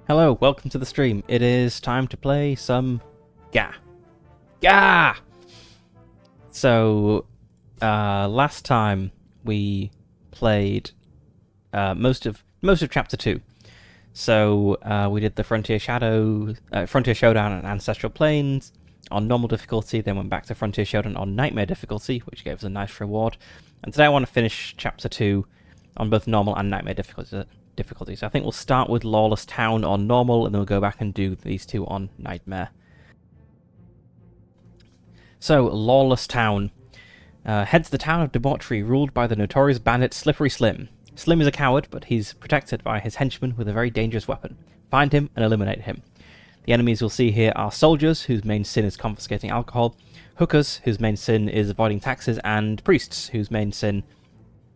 Hello, welcome to the stream. It is time to play some Ga. Ga! So, last time we played most of Chapter 2. So, we did the Frontier Showdown and Ancestral Plains on normal difficulty, then went back to Frontier Showdown on Nightmare difficulty, which gave us a nice reward. And today I want to finish Chapter 2 on both normal and Nightmare difficulties. I think we'll start with Lawless Town on normal, and then we'll go back and do these two on Nightmare. So, Lawless Town. Heads the town of debauchery ruled by the notorious bandit Slippery Slim. Slim is a coward, but he's protected by his henchman with a very dangerous weapon. Find him and eliminate him. The enemies we'll see here are soldiers, whose main sin is confiscating alcohol, hookers, whose main sin is avoiding taxes, and priests, whose main sin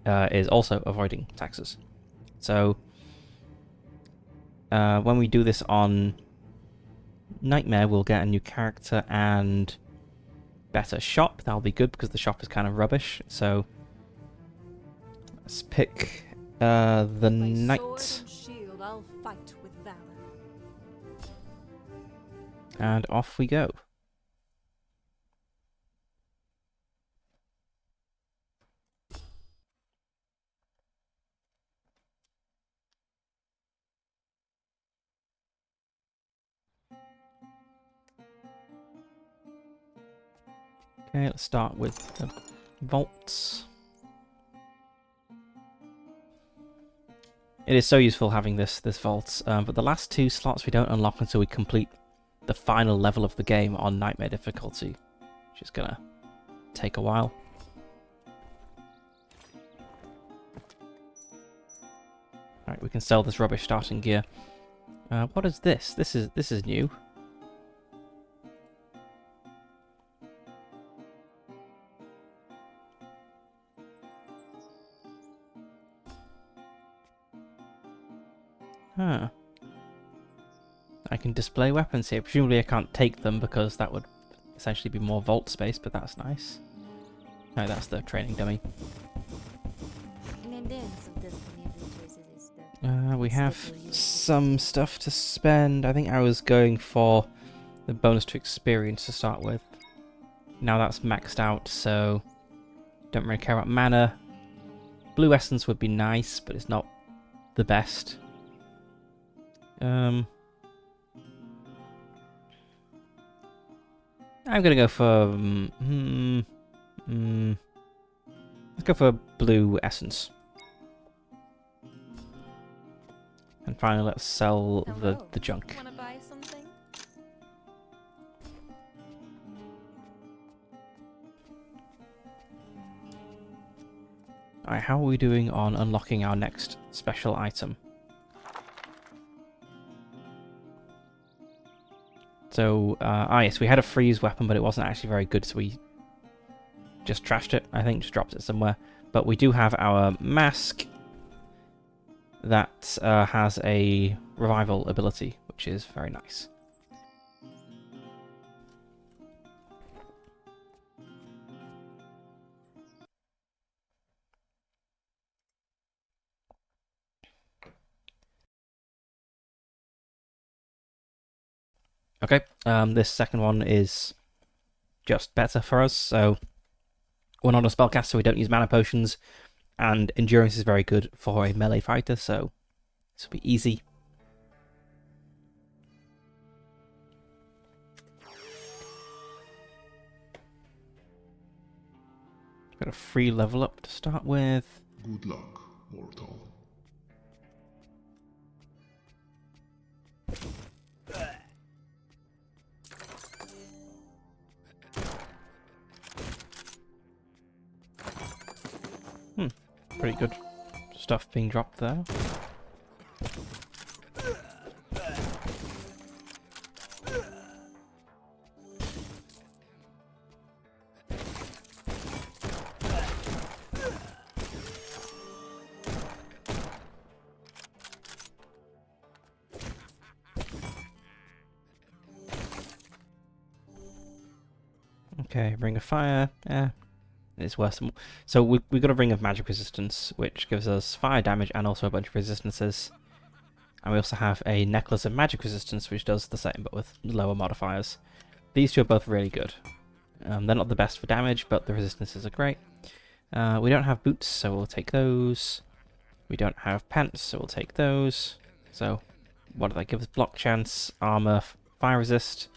is also avoiding taxes. So, when we do this on Nightmare, we'll get a new character and better shop. That'll be good because the shop is kind of rubbish. So, let's pick the knight. I'll fight with valor. And off we go. Okay, let's start with the vaults. It is so useful having this vault, but the last two slots we don't unlock until we complete the final level of the game on Nightmare difficulty, which is gonna take a while. Alright, we can sell this rubbish starting gear. What is this? This is new. Huh. I can display weapons here. Presumably I can't take them because that would essentially be more vault space, but that's nice. No, that's the training dummy. We have some stuff to spend. I think I was going for the bonus to experience to start with. Now that's maxed out, so don't really care about mana. Blue essence would be nice, but it's not the best. I'm gonna go for let's go for blue essence. And finally, let's sell the junk. Wanna buy something? Alright, how are we doing on unlocking our next special item? So, yes, we had a freeze weapon, but it wasn't actually very good, so we just trashed it, I think, just dropped it somewhere. But we do have our mask that has a revival ability, which is very nice. Okay, this second one is just better for us, so we're not a spellcaster, we don't use mana potions, and endurance is very good for a melee fighter, so this will be easy. Got a free level up to start with. Good luck, mortal. Pretty good stuff being dropped there. Okay, Ring of Fire. It's worse. So we got a Ring of Magic Resistance, which gives us fire damage and also a bunch of resistances. And we also have a Necklace of Magic Resistance, which does the same, but with lower modifiers. These two are both really good. They're not the best for damage, but the resistances are great. We don't have boots, so we'll take those. We don't have pants, so we'll take those. So, what do they give us? Block chance, armor, fire resist,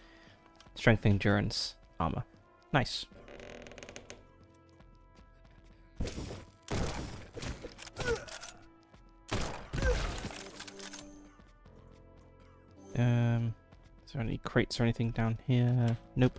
strength, endurance, armor. Nice. Is there any crates or anything down here? Nope.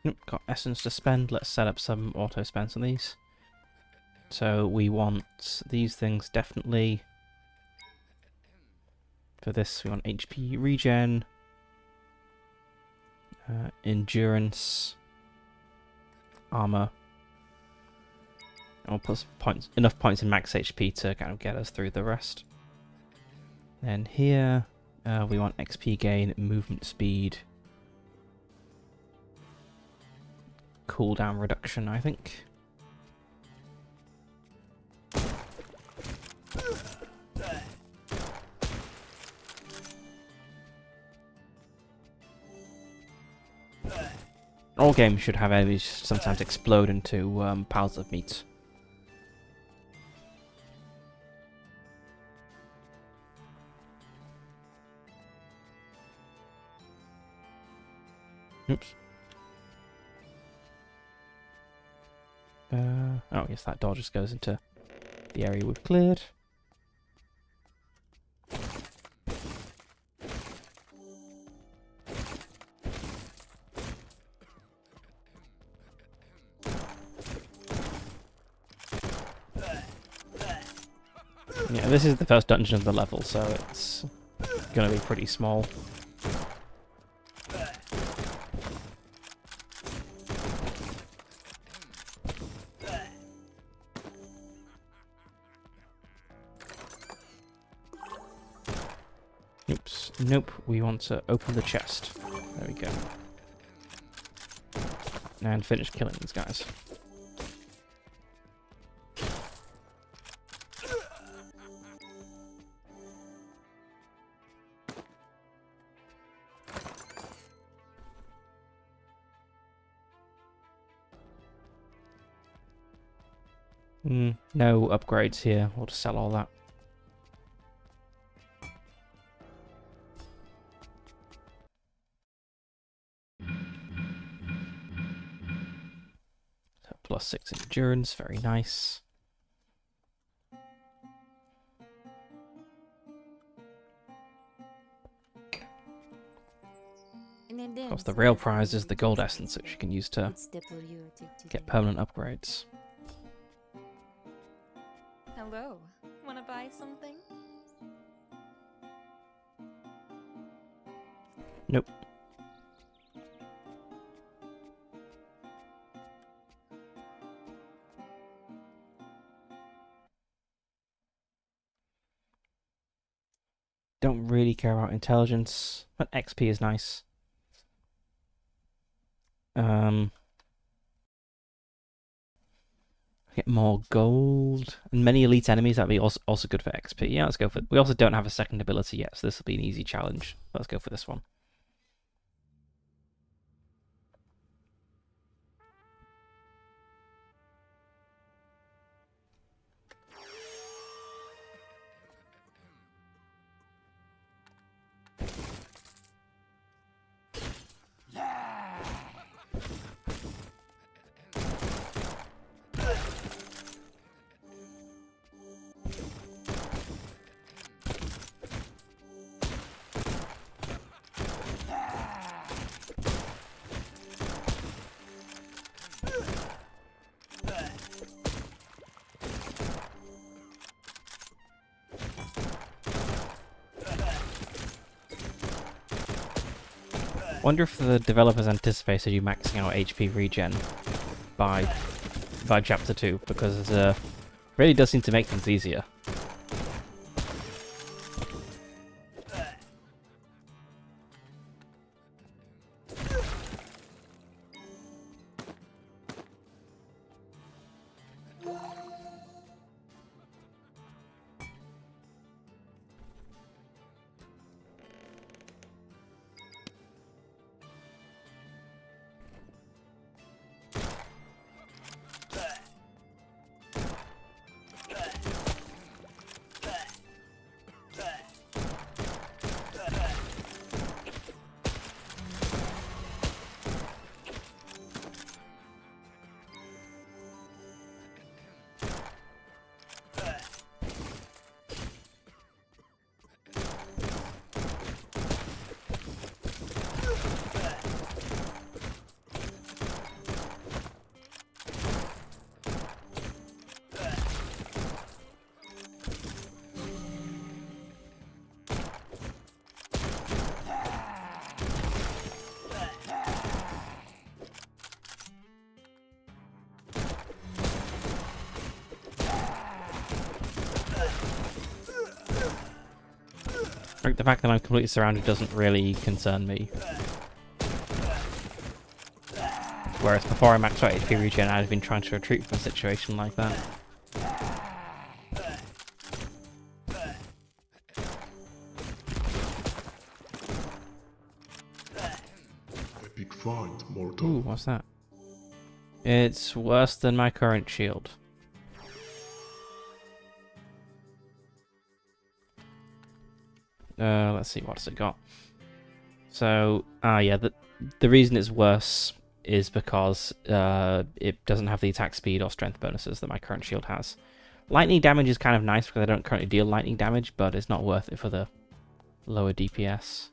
Nope, got essence to spend. Let's set up some auto spends on these. So we want these things definitely. For this, we want HP regen, endurance, armor. And we'll put enough points in max HP to kind of get us through the rest. Then here, we want XP gain, movement speed, cooldown reduction, I think. All games should have enemies sometimes explode into piles of meat. Oops. Oh, yes, that door just goes into the area we've cleared. Yeah, this is the first dungeon of the level, so it's gonna be pretty small. Oops. Nope, we want to open the chest. There we go. And finish killing these guys. No upgrades here. We'll just sell all that. So +6 endurance, very nice. Of course, the real prize is the gold essence, which you can use to get permanent upgrades. Hello. Wanna buy something? Nope. Don't really care about intelligence, but XP is nice. Get more gold and many elite enemies. That'd be also good for XP. Yeah, let's go for it. We also don't have a second ability yet, so this will be an easy challenge. Let's go for this one. Wonder if the developers anticipated you maxing out HP regen by chapter 2, because it really does seem to make things easier. Like, the fact that I'm completely surrounded doesn't really concern me. Whereas before I maxed out HP regen, I'd have been trying to retreat from a situation like that. Epic find, mortal. Ooh, what's that? It's worse than my current shield. Let's see, what's it got? So, yeah, the reason it's worse is because it doesn't have the attack speed or strength bonuses that my current shield has. Lightning damage is kind of nice because I don't currently deal lightning damage, but it's not worth it for the lower DPS.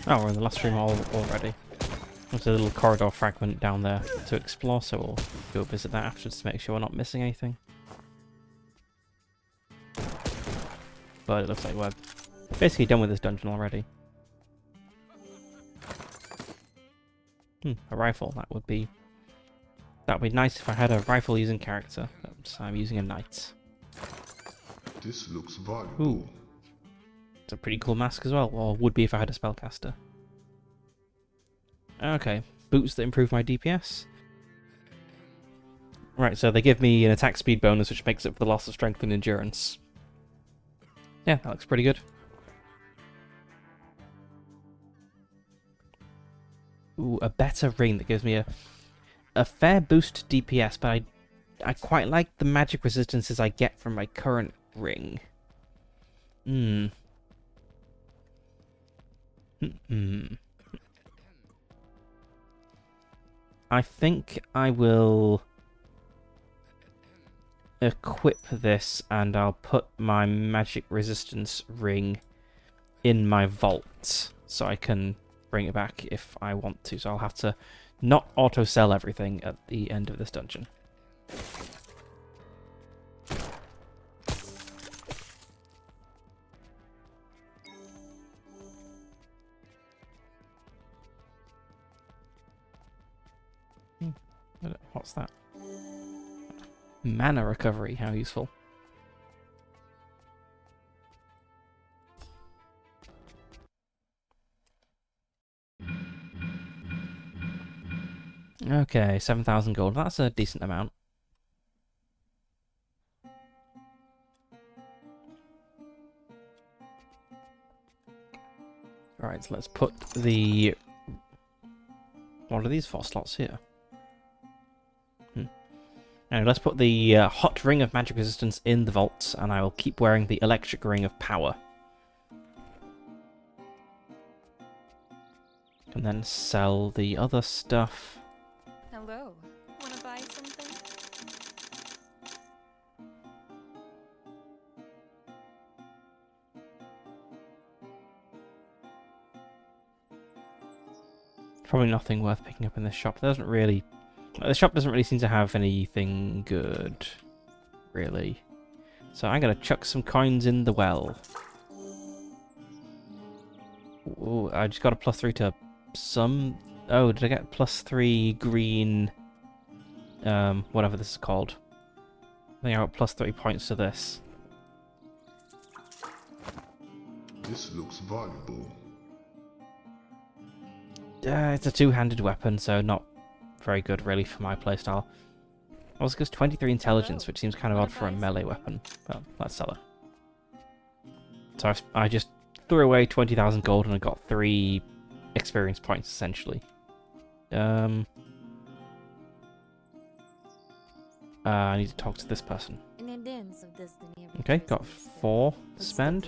Oh, we're in the last room already. There's a little corridor fragment down there to explore, so we'll go visit that afterwards to make sure we're not missing anything. But it looks like we're basically done with this dungeon already. A rifle. That would be nice if I had a rifle using character. So I'm using a knight. This looks valuable. Ooh. It's a pretty cool mask as well, or would be if I had a spellcaster. Okay, boots that improve my DPS. Right, so they give me an attack speed bonus, which makes up for the loss of strength and endurance. Yeah, that looks pretty good. Ooh, a better ring that gives me a fair boost to DPS, but I quite like the magic resistances I get from my current ring. I think I will equip this and I'll put my magic resistance ring in my vault so I can bring it back if I want to. So I'll have to not auto-sell everything at the end of this dungeon. What's that? Mana recovery, how useful. Okay, 7,000 gold. That's a decent amount. Alright, so let's put the... What are these 4 slots here? And let's put the hot ring of magic resistance in the vault, and I will keep wearing the electric ring of power. And then sell the other stuff. Hello. Wanna buy something? Probably nothing worth picking up in this shop. There doesn't really... The shop doesn't really seem to have anything good, really. So I'm going to chuck some coins in the well. Ooh, I just got a +3 to some... Oh, did I get +3 green... whatever this is called. I think I got +3 points to this. This looks valuable. It's a two-handed weapon, so not very good, really, for my playstyle. Also gives 23 intelligence, which seems kind of odd for a melee weapon. But let's sell it. So I just threw away 20,000 gold and I got 3 experience points, essentially. I need to talk to this person. Okay, got 4 to spend.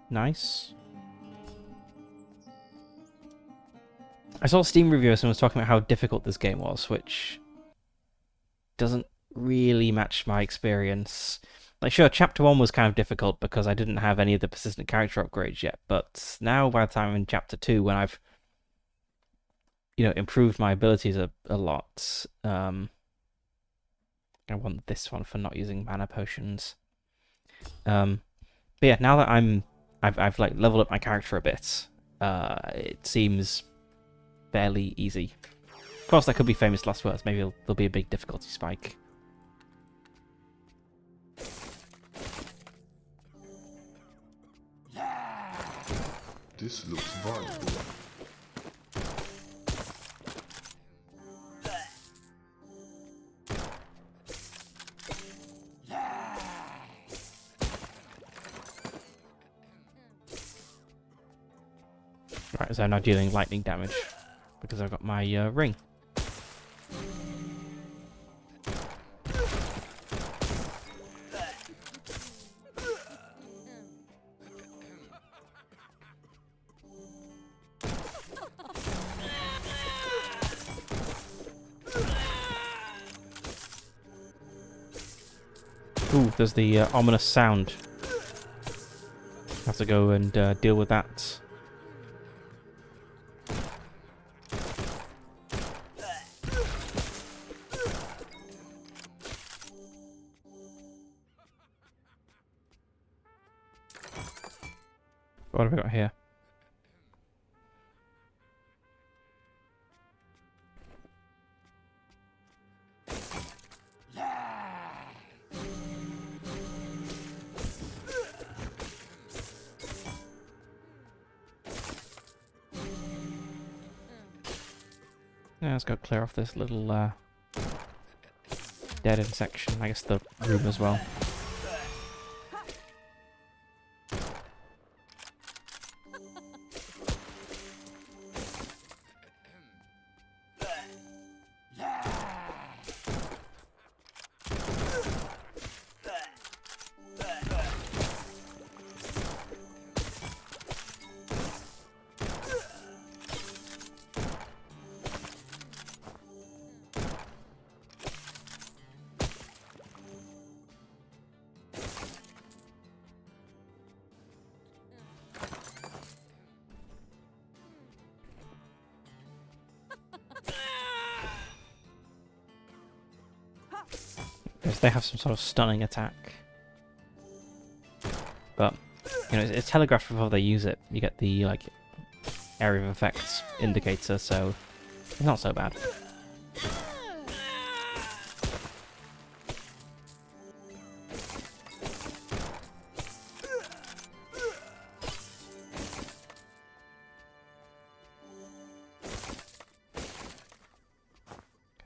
Nice. I saw a Steam review and someone was talking about how difficult this game was, which doesn't really match my experience. Like, sure, Chapter 1 was kind of difficult because I didn't have any of the persistent character upgrades yet, but now by the time I'm in Chapter 2, when I've, improved my abilities a lot, I want this one for not using mana potions. But yeah, now that I've like leveled up my character a bit, it seems fairly easy. Of course, that could be famous last words. Maybe there'll be a big difficulty spike. This looks valuable. Right, so I'm now dealing lightning damage because I've got my ring. Ooh, there's the ominous sound. Have to go and deal with that. What have we got here? Yeah, let's go clear off this little dead end section. I guess the room as well. Because they have some sort of stunning attack. But, you know, it's telegraphed before they use it. You get the, like, area of effects indicator, so it's not so bad.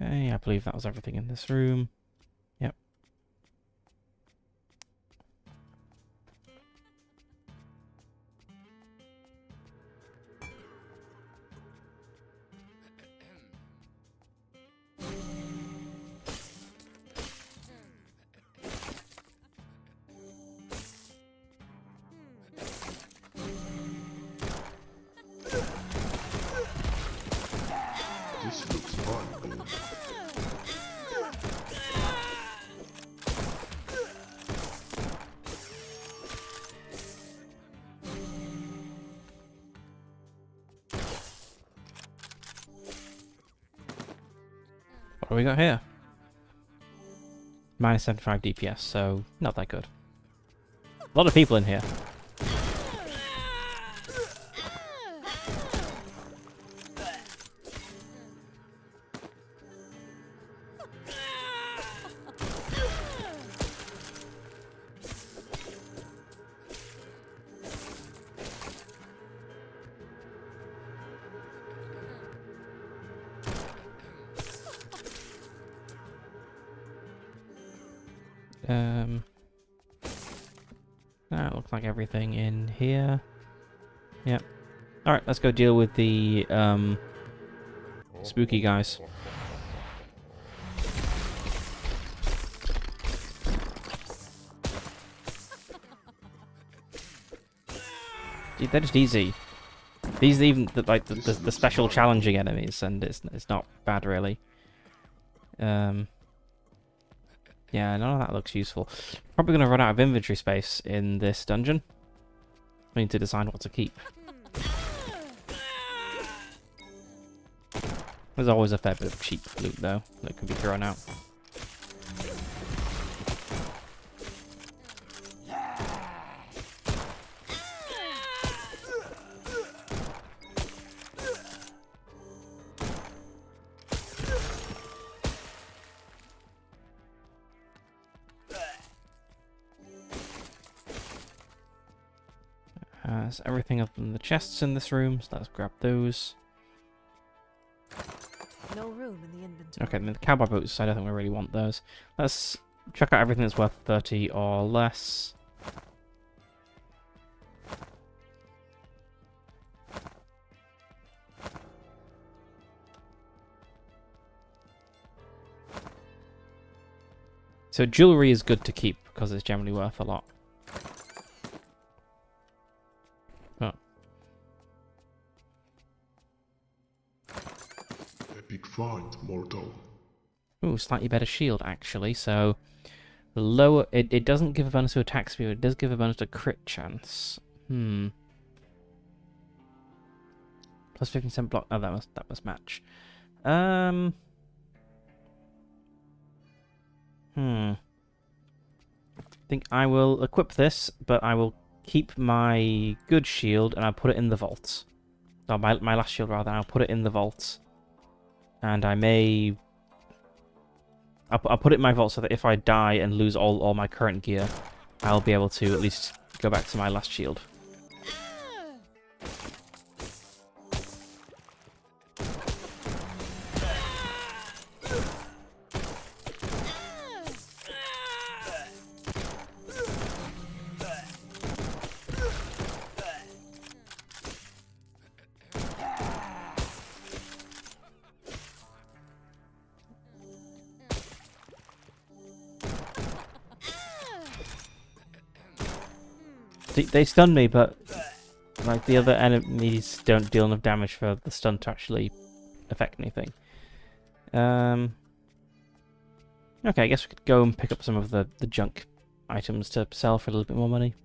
Okay, I believe that was everything in this room. Yep. This looks valuable. What do we got here? Minus 75 DPS, so not that good. A lot of people in here. That looks like everything in here. Yep. Alright, let's go deal with the spooky guys. Dude, they're just easy. These are even the special challenging enemies, and it's not bad really. Yeah, none of that looks useful. Probably going to run out of inventory space in this dungeon. We need to decide what to keep. There's always a fair bit of cheap loot, though, that can be thrown out. Has everything other than the chests in this room, so let's grab those. No room in the inventory. Okay, then the cowboy boots, I don't think we really want those. Let's check out everything that's worth 30 or less. So jewelry is good to keep because it's generally worth a lot. Oh. Epic find, mortal. Ooh, slightly better shield actually. So the lower it doesn't give a bonus to attack speed, but it does give a bonus to crit chance. Plus 57 block. Oh, that must match. I think I will equip this, but I will keep my good shield and I'll put it in the vault. Oh, my last shield rather, and I'll put it in the vault. And I may... I'll put it in my vault so that if I die and lose all my current gear, I'll be able to at least go back to my last shield. See, they stun me, but like the other enemies don't deal enough damage for the stun to actually affect anything. Okay, I guess we could go and pick up some of the junk items to sell for a little bit more money.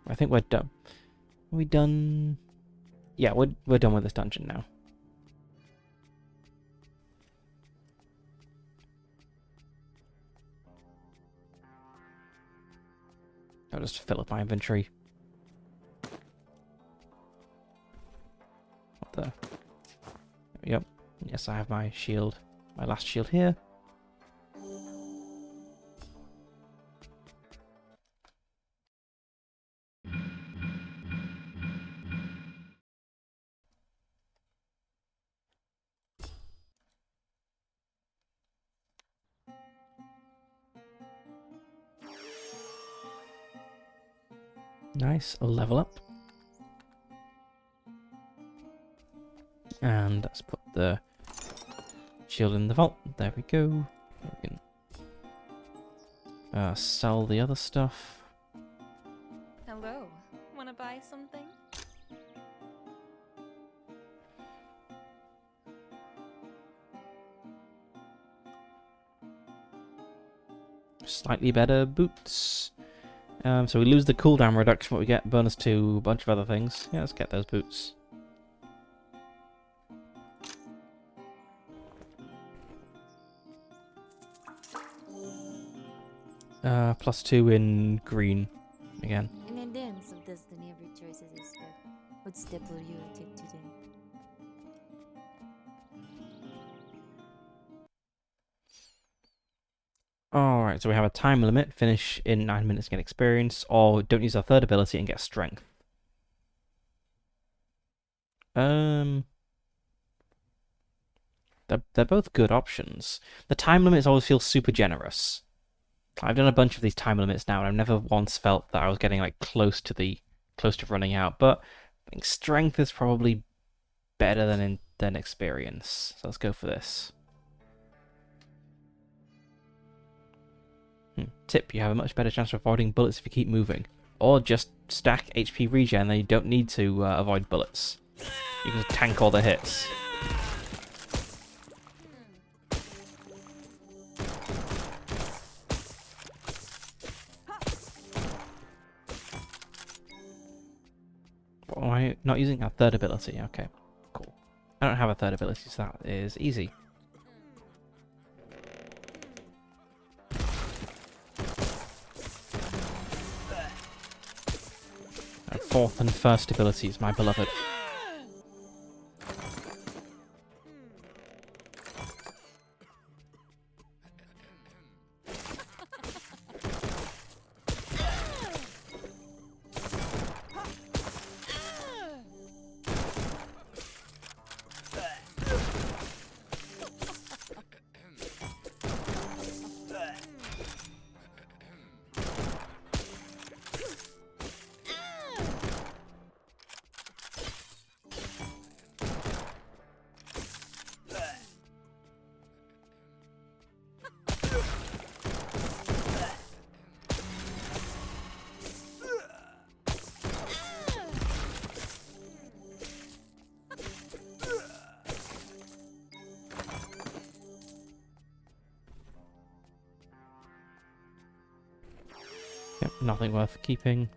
I think we're done. Are we done? Yeah, we're done with this dungeon now. I'll just fill up my inventory. What the? Yep. Yes, I have my shield. My last shield here. Nice, a level up. And let's put the shield in the vault. There we go. We can sell the other stuff. Hello. Wanna buy something? Slightly better boots. So we lose the cooldown reduction, but we get bonus to a bunch of other things. Yeah, let's get those boots. +2 in green again. In advance of destiny, every choice is a step. What step will you take today? Alright, so we have a time limit. Finish in 9 minutes, get experience, or don't use our third ability and get strength. They're both good options. The time limits always feel super generous. I've done a bunch of these time limits now, and I've never once felt that I was getting like close to running out. But I think strength is probably better than experience. So let's go for this. Tip: you have a much better chance of avoiding bullets if you keep moving, or just stack HP regen. Then you don't need to avoid bullets. You can just tank all the hits. Am I not using our third ability? Okay, cool. I don't have a third ability, so that is easy. Our fourth and first abilities, my beloved. Yep, nothing worth keeping.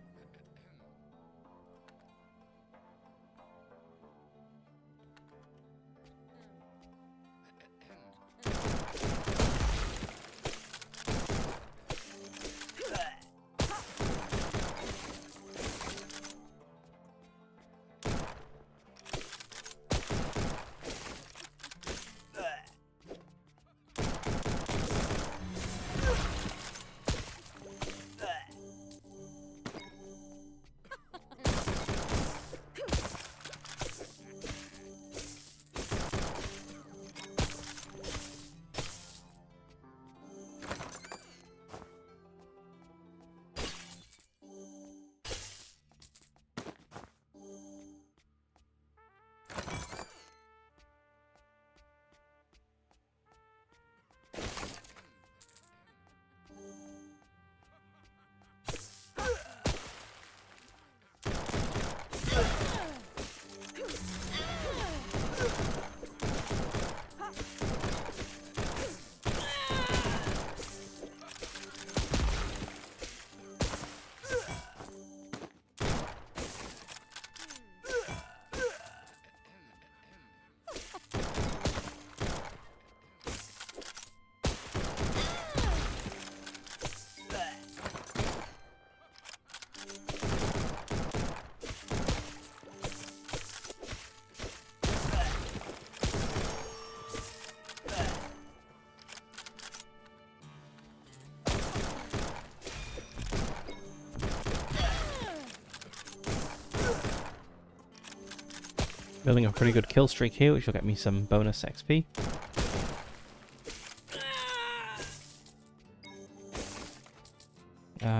Building a pretty good kill streak here, which will get me some bonus XP.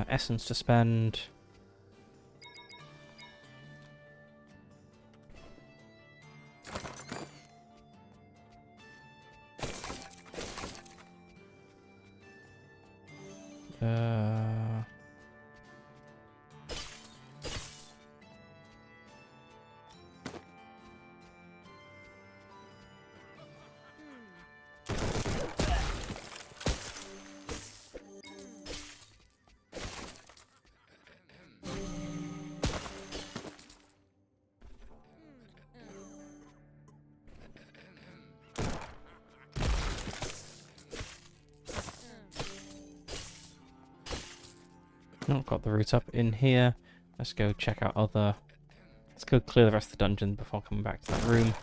Essence to spend. Not got the route up in here. Let's go check out other. Let's go clear the rest of the dungeon before coming back to that room.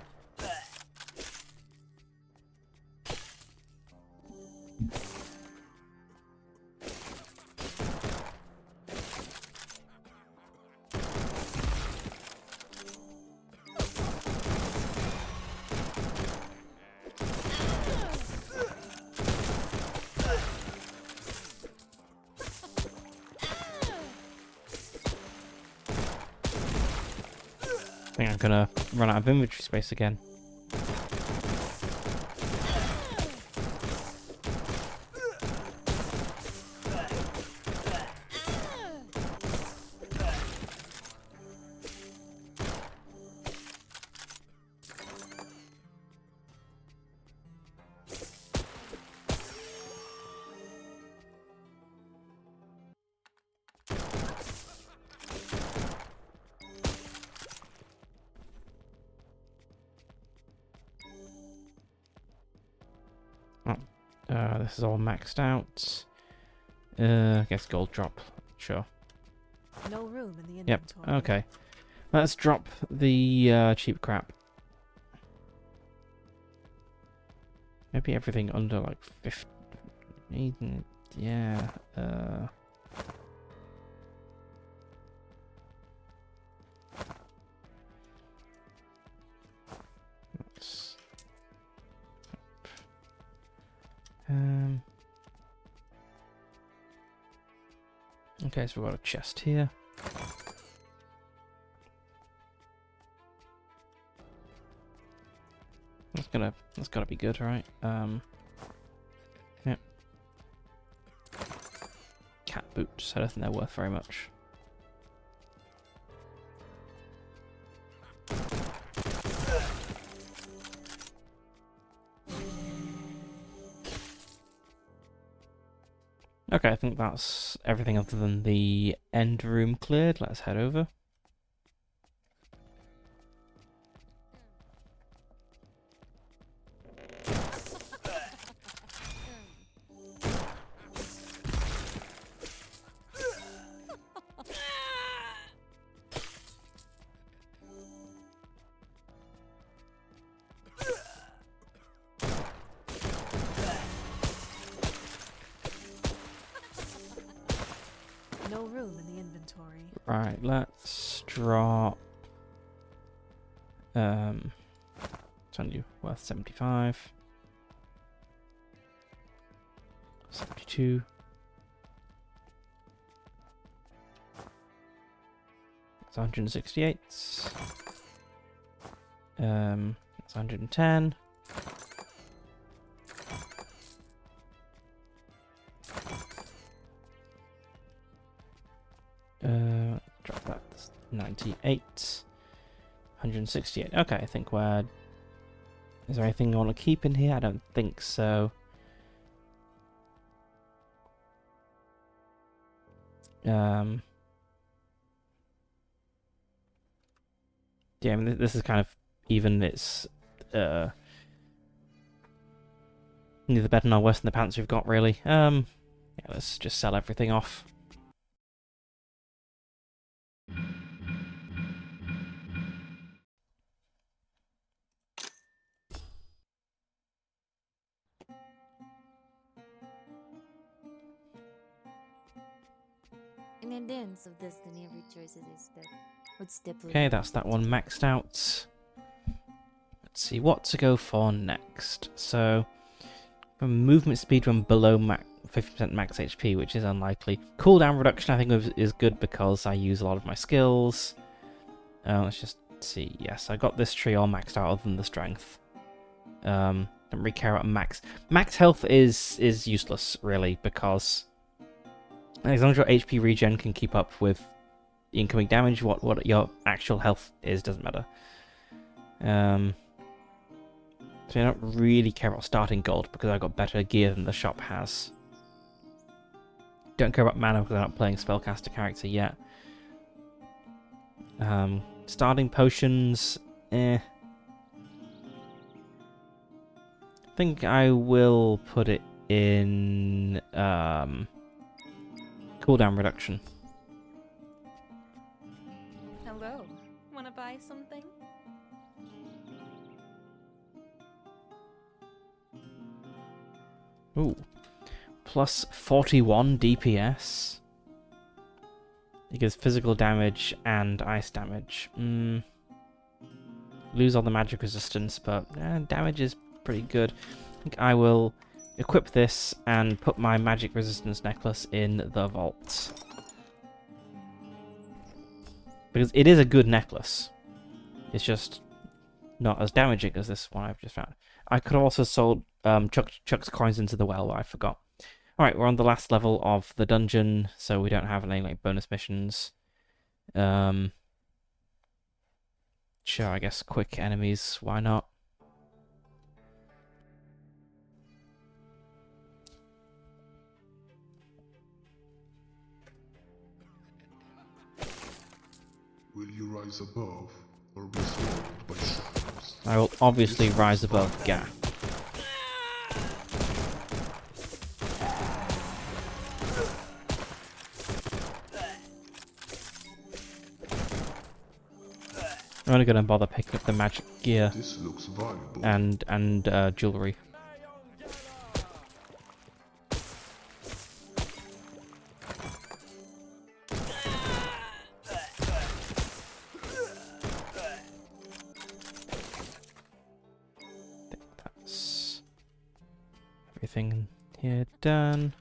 I think I'm gonna run out of inventory space again. This is all maxed out. I guess gold drop. Sure. No room in the Yep. inventory. Okay. Let's drop the cheap crap. Maybe everything under like 50. Yeah. Let's, okay, so we've got a chest here. That's gotta be good, right? Yep. Cat boots. I don't think they're worth very much. Okay, I think that's everything other than the end room cleared. Let's head over. No room in the inventory. Right, let's drop. It's only worth 75. 72. It's 168. It's 110. Drop that. 98. 168. Okay, I think we're... Is there anything I want to keep in here? I don't think so. Yeah, I mean, this is kind of even. It's neither better nor worse than the pants we've got, really. Yeah, let's just sell everything off. In the dance of destiny, every choice is a step. What step will Okay, you that's that one maxed out. Let's see what to go for next. So, movement speed when below 50% max HP, which is unlikely. Cooldown reduction, I think, is good because I use a lot of my skills. Let's just see. Yes, I got this tree all maxed out other than the strength. Don't really care about max. Max health is useless, really, because as long as your HP regen can keep up with the incoming damage, what your actual health is doesn't matter. So I don't really care about starting gold because I got better gear than the shop has. Don't care about mana because I'm not playing spellcaster character yet. Starting potions, I think I will put it in cooldown reduction. Hello. Wanna buy something? Ooh. Plus 41 DPS. It gives physical damage and ice damage. Lose all the magic resistance, but damage is pretty good. I think I will equip this and put my magic resistance necklace in the vault. Because it is a good necklace. It's just not as damaging as this one I've just found. I could have also sold chucked coins into the well, but I forgot. Alright, we're on the last level of the dungeon, so we don't have any like bonus missions. Sure, I guess quick enemies, why not? Will you rise above or be swallowed by shadows? I will obviously rise above Ga. I'm only gonna bother picking up the magic gear This looks valuable. and jewelry. I think that's everything here done.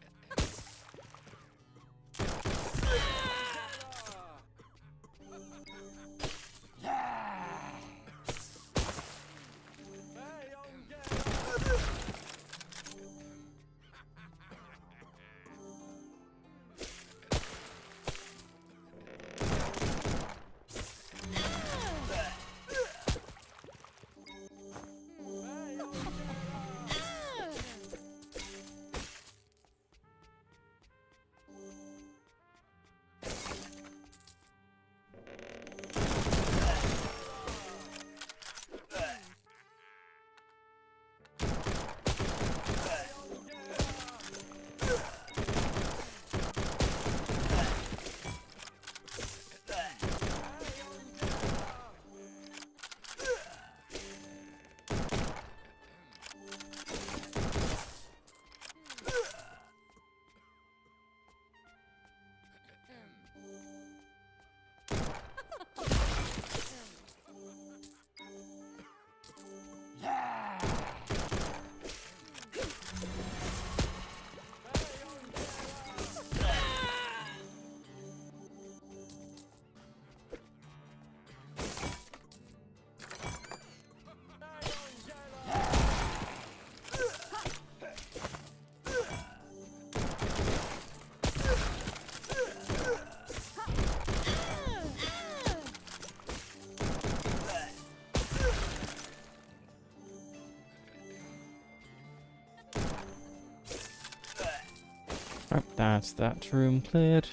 Right, that's that room cleared.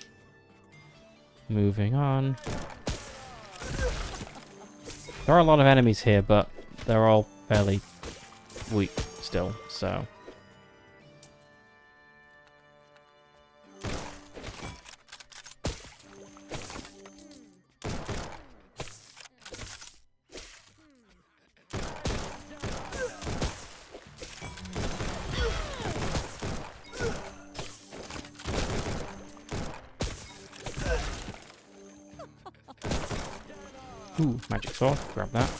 Moving on. There are a lot of enemies here, but they're all fairly weak still, so... Ooh, magic sword. Grab that.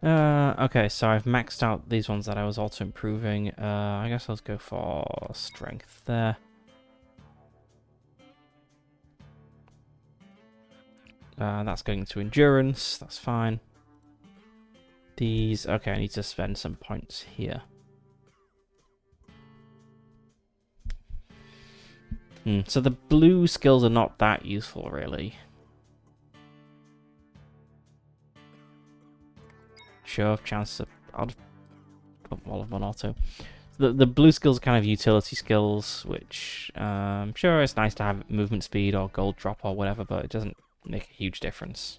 Okay, so I've maxed out these ones that I was also improving. I guess I'll go for strength there. That's going to endurance, that's fine. These, okay, I need to spend some points here. So the blue skills are not that useful, really. Sure, chance of... I'll just put all of them on auto. The blue skills are kind of utility skills, which, sure, it's nice to have movement speed or gold drop or whatever, but it doesn't make a huge difference.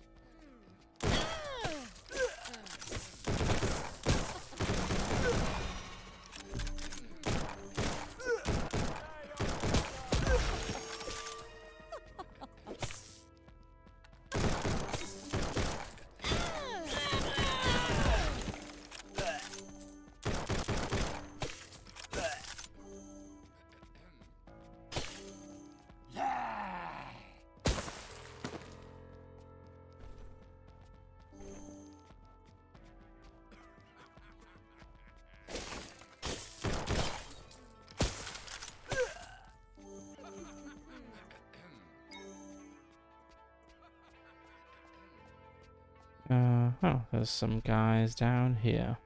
Oh, there's some guys down here.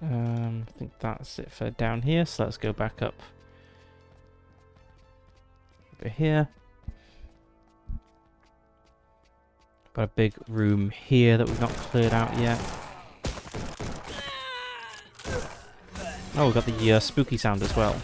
I think that's it for down here, so let's go back up over here. Got a big room here that we've not cleared out yet. Oh, we've got the spooky sound as well.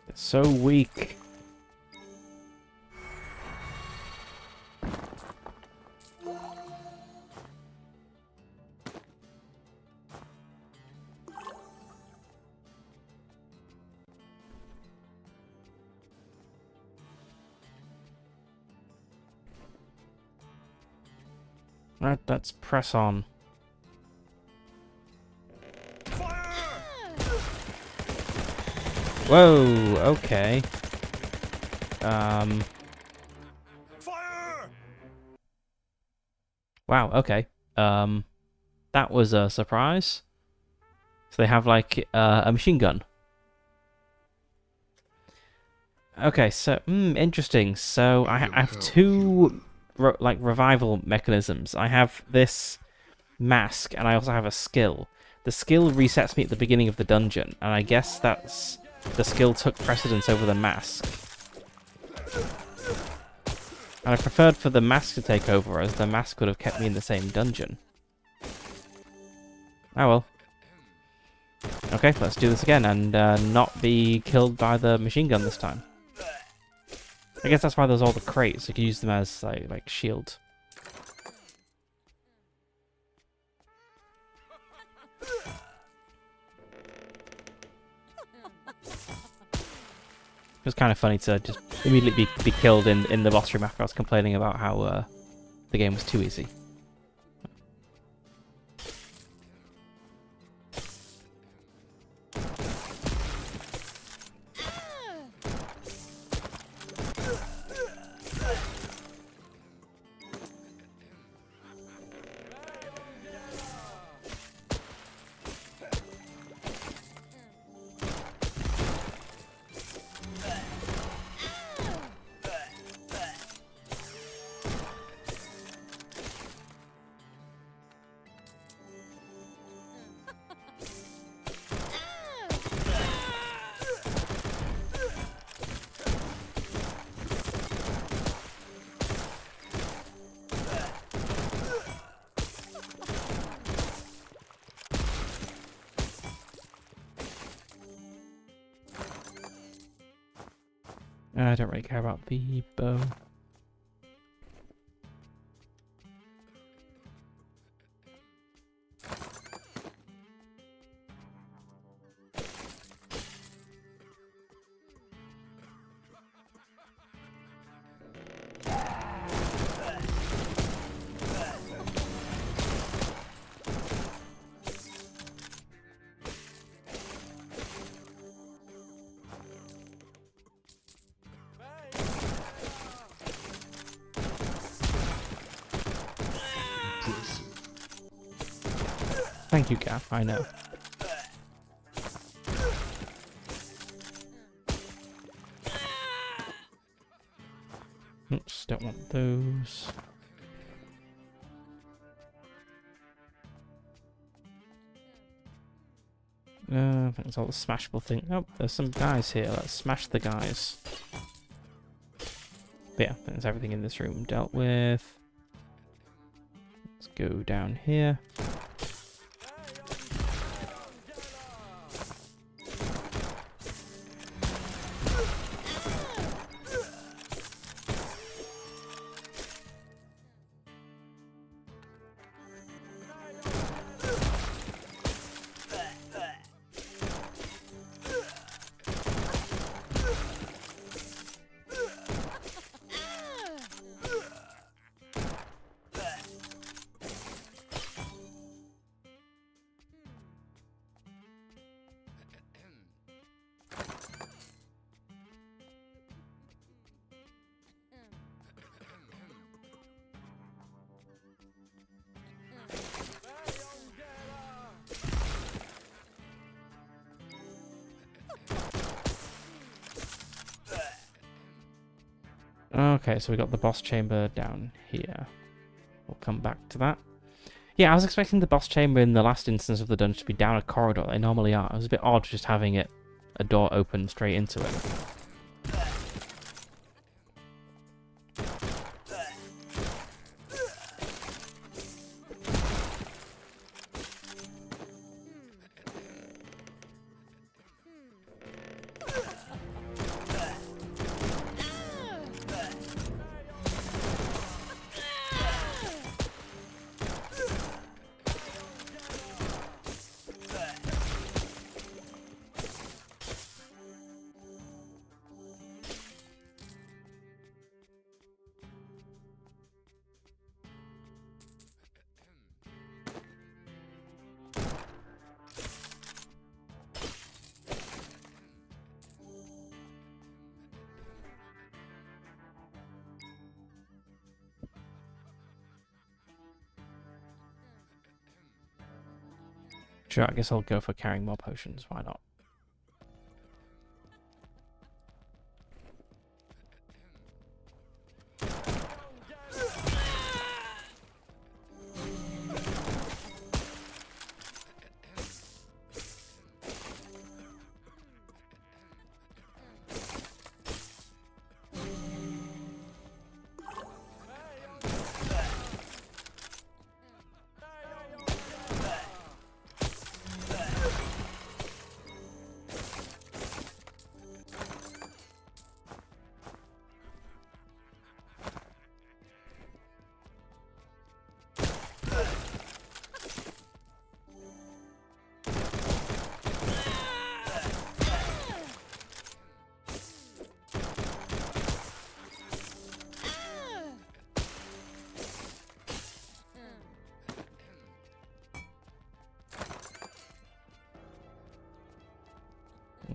It's so weak. Right, let's press on. Whoa, okay. Fire! Wow, okay. That was a surprise. So they have like a machine gun. Okay, so interesting. So I have two revival mechanisms. I have this mask, and I also have a skill. The skill resets me at the beginning of the dungeon, and I guess that's the skill took precedence over the mask. And I preferred for the mask to take over, as the mask would have kept me in the same dungeon. Oh well. Okay, let's do this again, and not be killed by the machine gun this time. I guess that's why there's all the crates. You can use them as like shield. It was kind of funny to just immediately be killed in the boss room after I was complaining about how the game was too easy. I don't really care about the bow. Impressive. Thank you, Gaff, I know. Oops, don't want those. I think it's all the smashable thing. Oh, there's some guys here. Let's smash the guys. But yeah, there's everything in this room dealt with. Let's go down here. Okay, so we got the boss chamber down here. We'll come back to that. Yeah, I was expecting the boss chamber in the last instance of the dungeon to be down a corridor. They normally are. It was a bit odd just having it a door open straight into it. Sure, I guess I'll go for carrying more potions. Why not?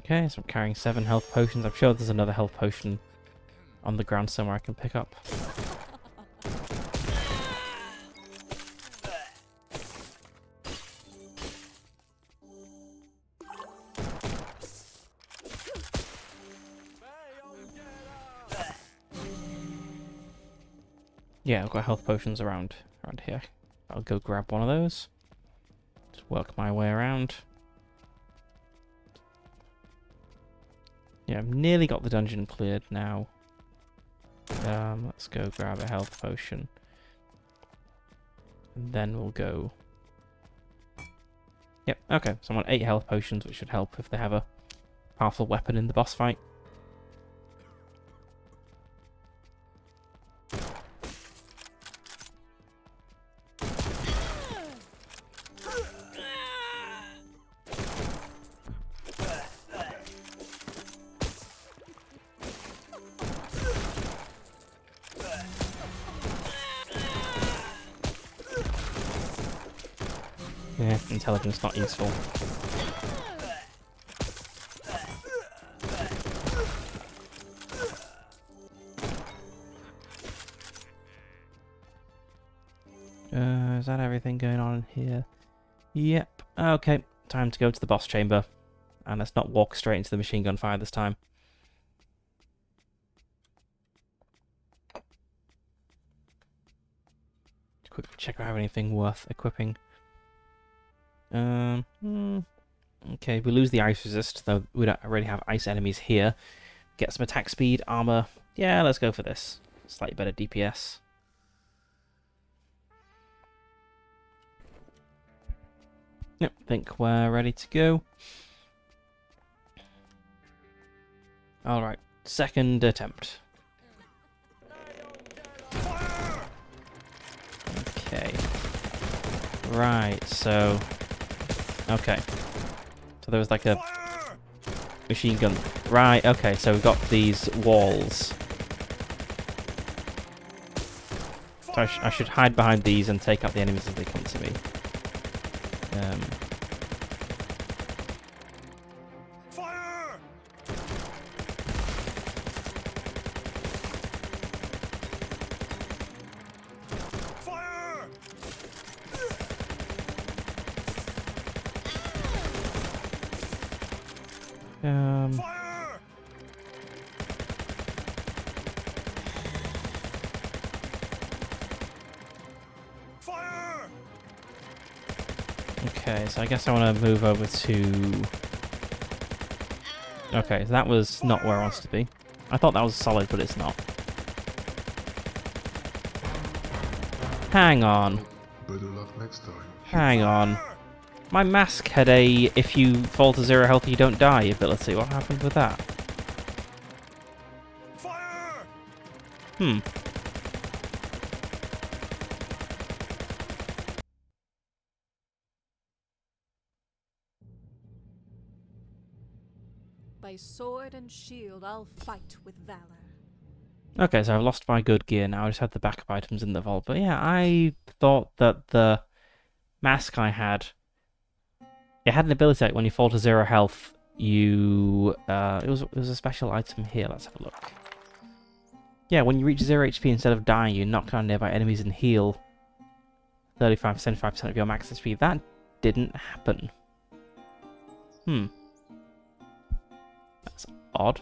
Okay, so I'm carrying 7 health potions. I'm sure there's another health potion on the ground somewhere I can pick up. Yeah, I've got health potions around here. I'll go grab one of those. Just work my way around. Yeah, I've nearly got the dungeon cleared now. Let's go grab a health potion. And then we'll go... Yep, okay, so I'm on 8 health potions, which should help if they have a powerful weapon in the boss fight. Yeah, intelligence not useful. Is that everything going on in here? Yep. Okay, time to go to the boss chamber. And let's not walk straight into the machine gun fire this time. Quickly check if I have anything worth equipping. Okay, we lose the ice resist, though we don't already have ice enemies here. Get some attack speed, armor. Yeah, let's go for this. Slightly better DPS. Yep, think we're ready to go. Alright, second attempt. Okay. Right, so... Okay. So there was like a machine gun. Right, okay, so we've got these walls. So I should hide behind these and take out the enemies as they come to me. Okay, so I guess I want to move over to... Okay, so that was not where I wanted to be. I thought that was solid, but it's not. Hang on. Better luck next time. Hang on. My mask had a if you fall to 0 health you don't die ability. What happened with that? Hmm. By sword and shield, I'll fight with valor. Okay, so I've lost my good gear now. I just had the backup items in the vault. But yeah, I thought that the mask I had... It had an ability like when you fall to 0 health, you... it was a special item here. Let's have a look. Yeah, when you reach 0 HP, instead of dying, you knock down nearby enemies and heal 35% of your max HP. That didn't happen. Hmm. That's odd.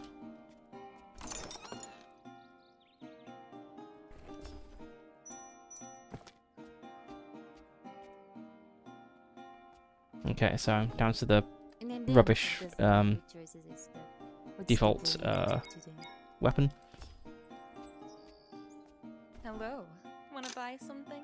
Okay, so I'm down to the And then rubbish does the other choices instead? What default step will you take to do? weapon. Hello. Wanna buy something?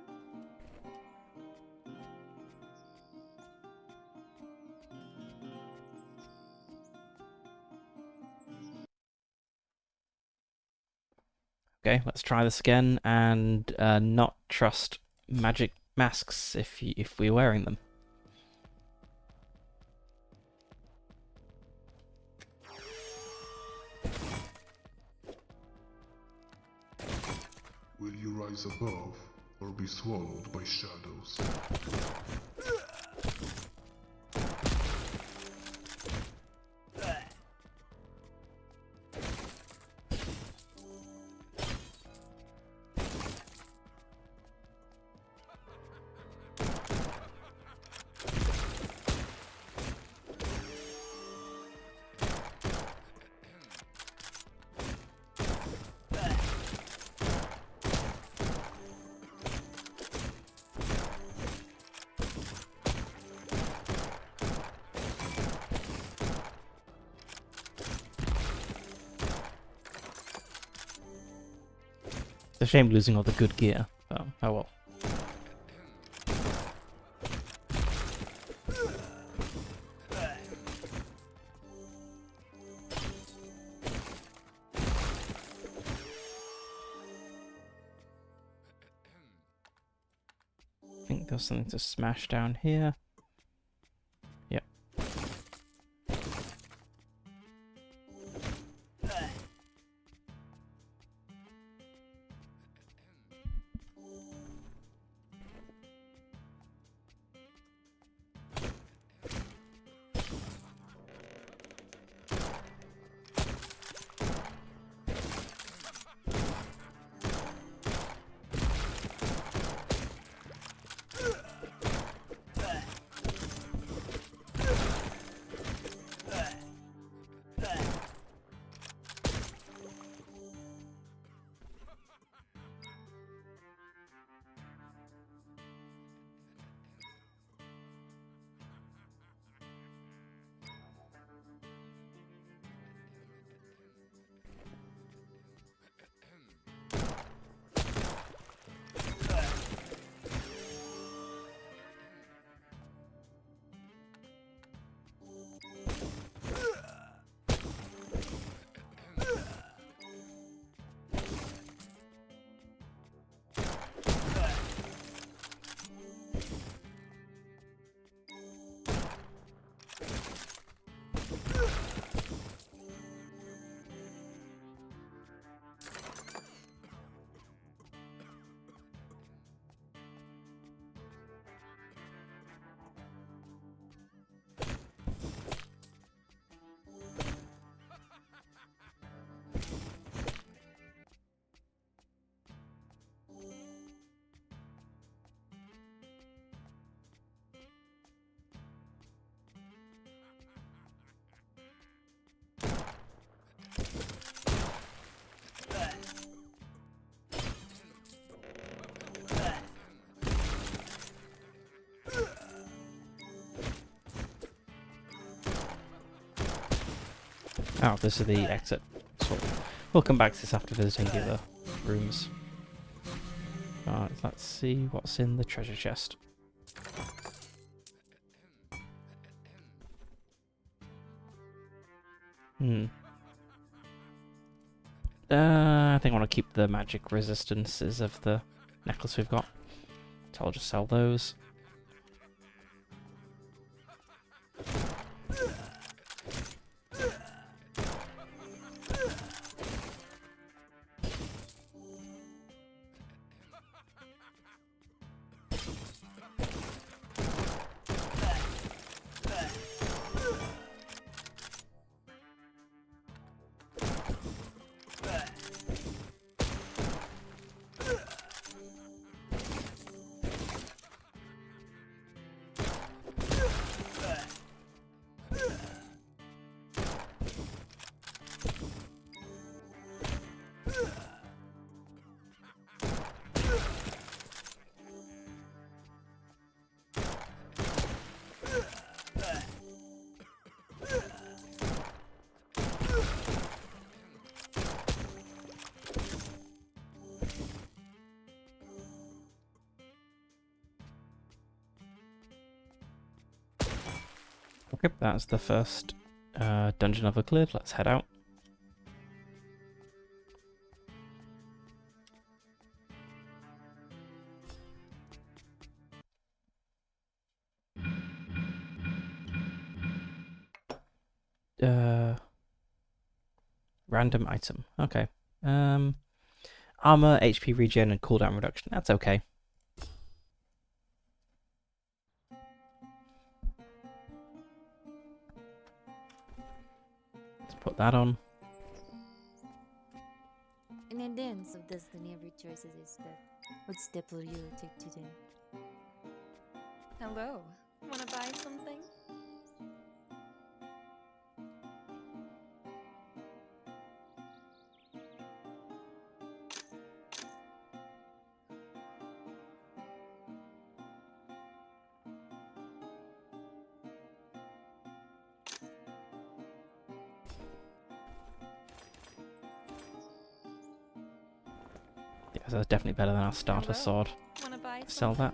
Okay, let's try this again and not trust magic masks if we're wearing them. Will you rise above or be swallowed by shadows? It's a shame losing all the good gear. Oh well. I think there's something to smash down here. Yep. Oh, this is the exit. So we'll come back to this after visiting the other rooms. Alright, let's see what's in the treasure chest. I think I want to keep the magic resistances of the necklace we've got. So I'll just sell those. Okay, that's the first dungeon level cleared. Let's head out. Random item. Okay. Armor, HP regen, and cooldown reduction. That's okay. Put that on. In a dance of destiny, every choice is a step. What step will you take today? Hello. Wanna buy something? Yeah, so that's definitely better than our starter Hello. sword. Wanna buy Sell something? that.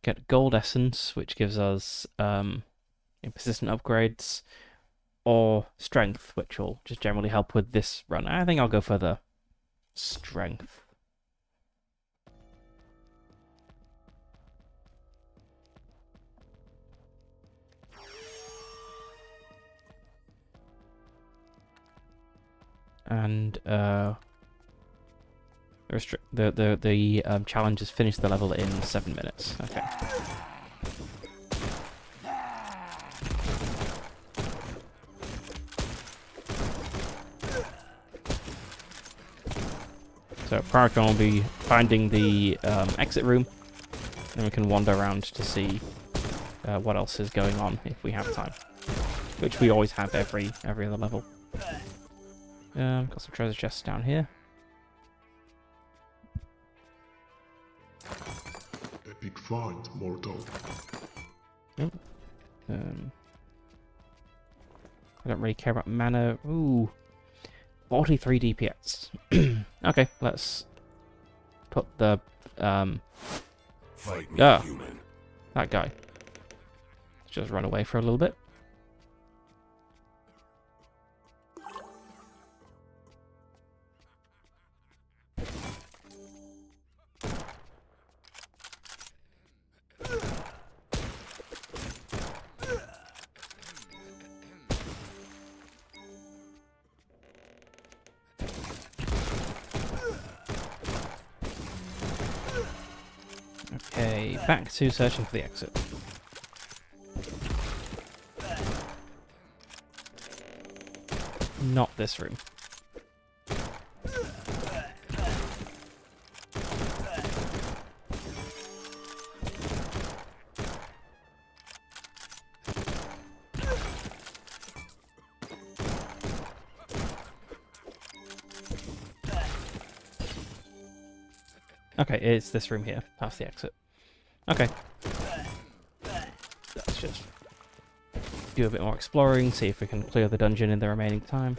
Get gold essence, which gives us persistent upgrades, or strength, which will just generally help with this run. I think I'll go for the strength. And the challenge is finish the level in 7 minutes. Okay. So priority will be finding the exit room, then we can wander around to see what else is going on if we have time, which we always have every other level. Got some treasure chests down here. Epic find, mortal. I don't really care about mana. Ooh, 43 DPS. Okay, let's put the Fight me, yeah, human. that guy. Let's just run away for a little bit. Okay, back to searching for the exit. Not this room. Okay, it's this room here. That's the exit. Okay. Let's just do a bit more exploring, see if we can clear the dungeon in the remaining time.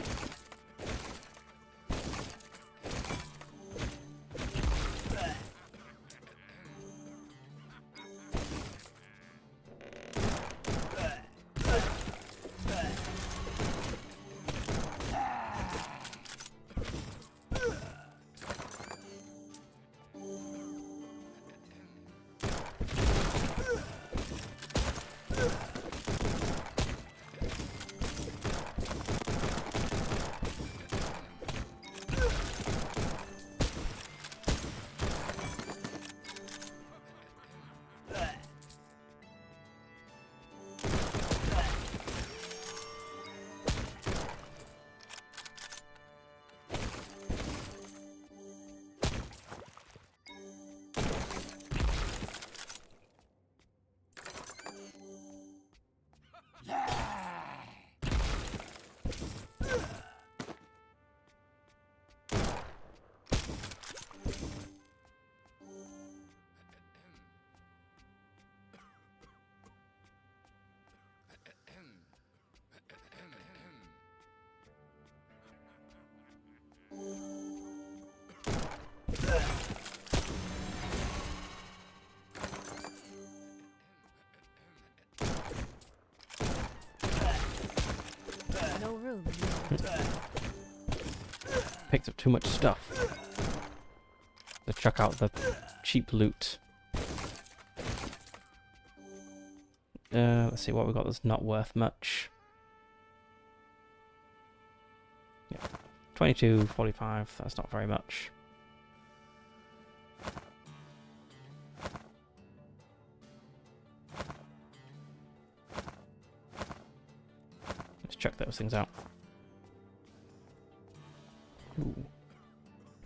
No room. Picked up too much stuff. To chuck out the cheap loot. Let's see what we got that's not worth much. Yeah, 22.45. That's not very much. Let's check those things out. Ooh.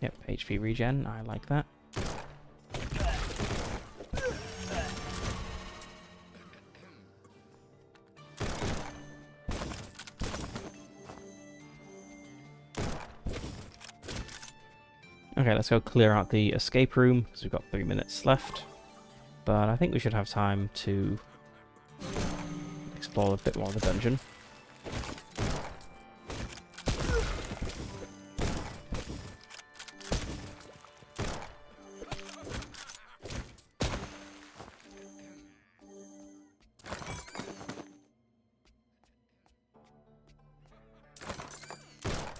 Yep, HP regen. I like that. Okay, let's go clear out the escape room, because we've got 3 minutes left. But I think we should have time to explore a bit more of the dungeon.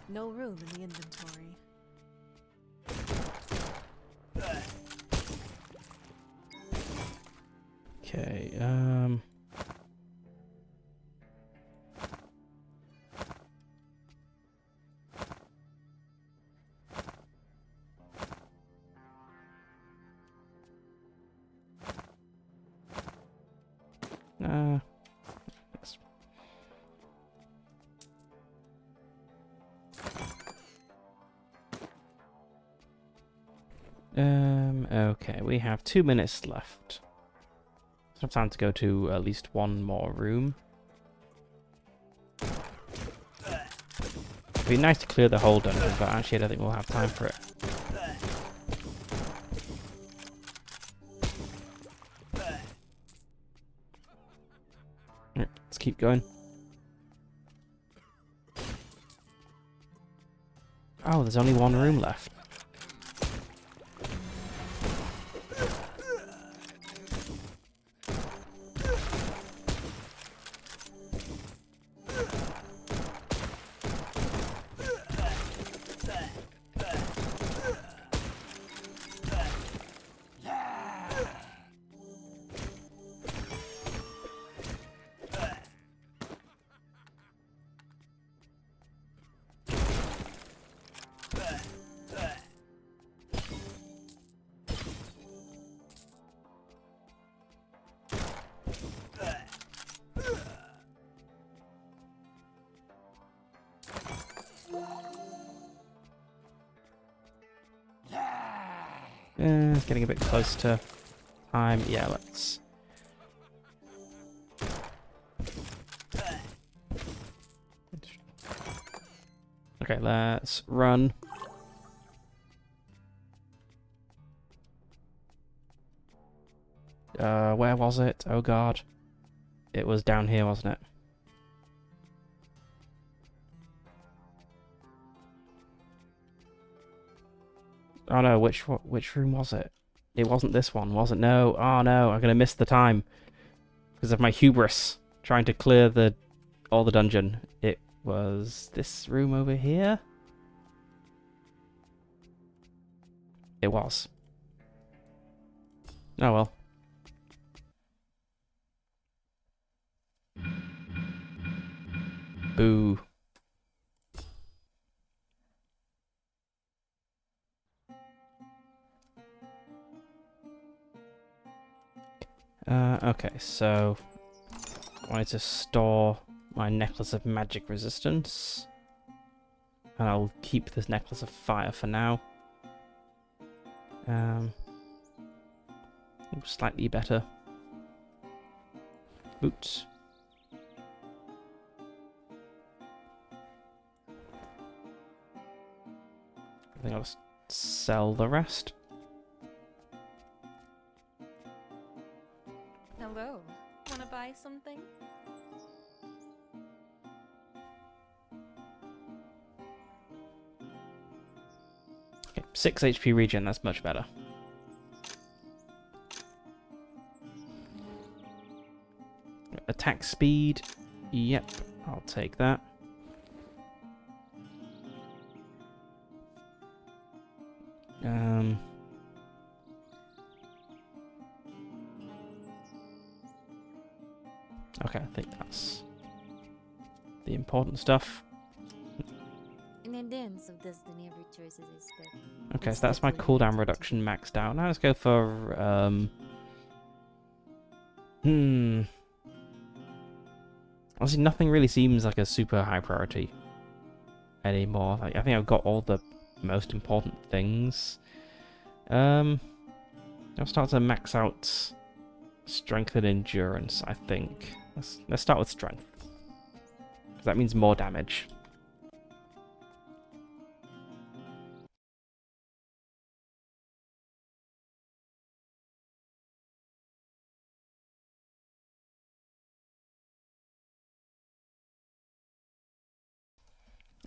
No room in the inventory. Okay, yes. Okay, we have 2 minutes left. So have time to go to at least one more room. It'd be nice to clear the whole dungeon, but actually I don't think we'll have time for it. Right, let's keep going. Oh, there's only one room left. It's getting a bit close to time. Yeah, let's... Okay, let's run. Where was it? Oh god. It was down here, wasn't it? Oh no, which room was it? It wasn't this one, was it? No. Oh no, I'm gonna miss the time because of my hubris trying to clear all the dungeon. It was this room over here. It was. Oh well. Boo. Okay, so I wanted to store my necklace of magic resistance. And I'll keep this necklace of fire for now. Slightly better. Boots. I think I'll just sell the rest. Hello. Wanna buy something? Okay, 6 HP regen, that's much better. Attack speed. Yep, I'll take that. Okay, I think that's the important stuff. In the dance of destiny, every choice is a step. Okay, so that's my cooldown reduction maxed out. Now let's go for Honestly, nothing really seems like a super high priority anymore. I think I've got all the most important things. I'll start to max out strength and endurance, I think. Let's start with strength. Because that means more damage.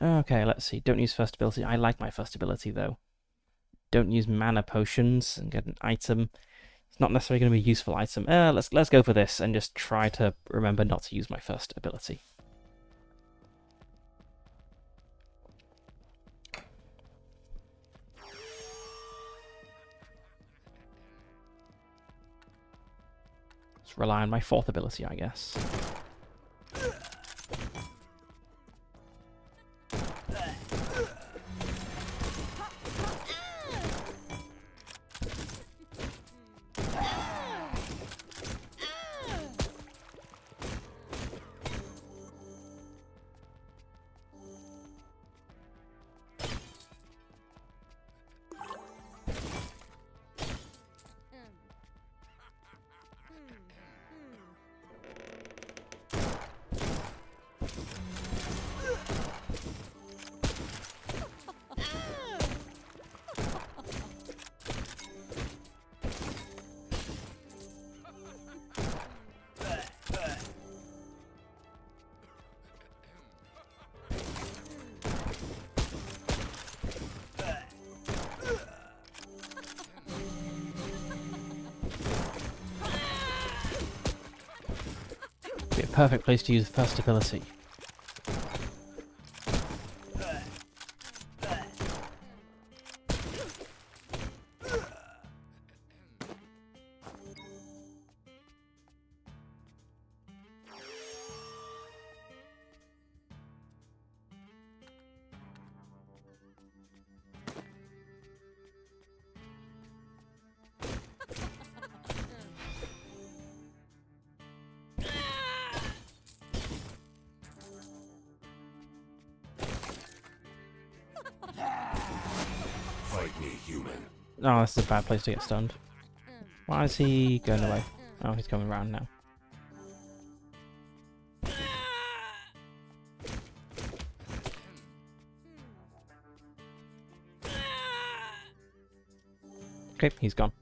Okay, let's see. Don't use first ability. I like my first ability, though. Don't use mana potions and get an item. It's not necessarily going to be a useful item. Let's go for this and just try to remember not to use my first ability. Let's rely on my fourth ability, I guess. Be a perfect place to use the first ability. Fight me, human. Oh, this is a bad place to get stunned. Why is he going away? Oh, he's coming around now. Okay, he's gone.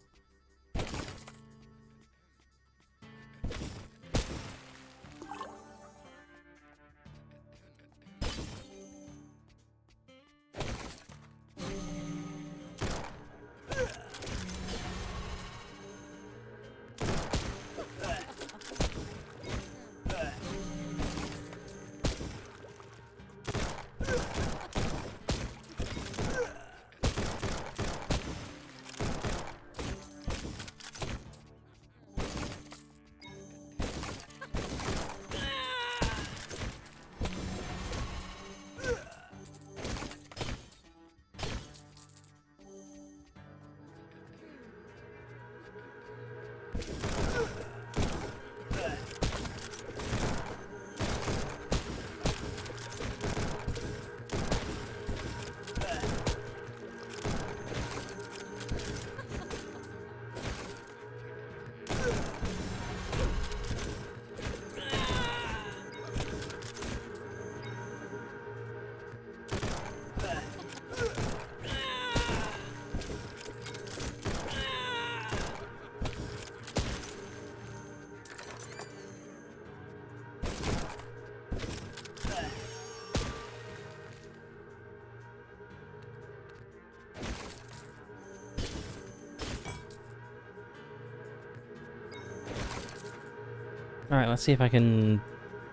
Alright, let's see if I can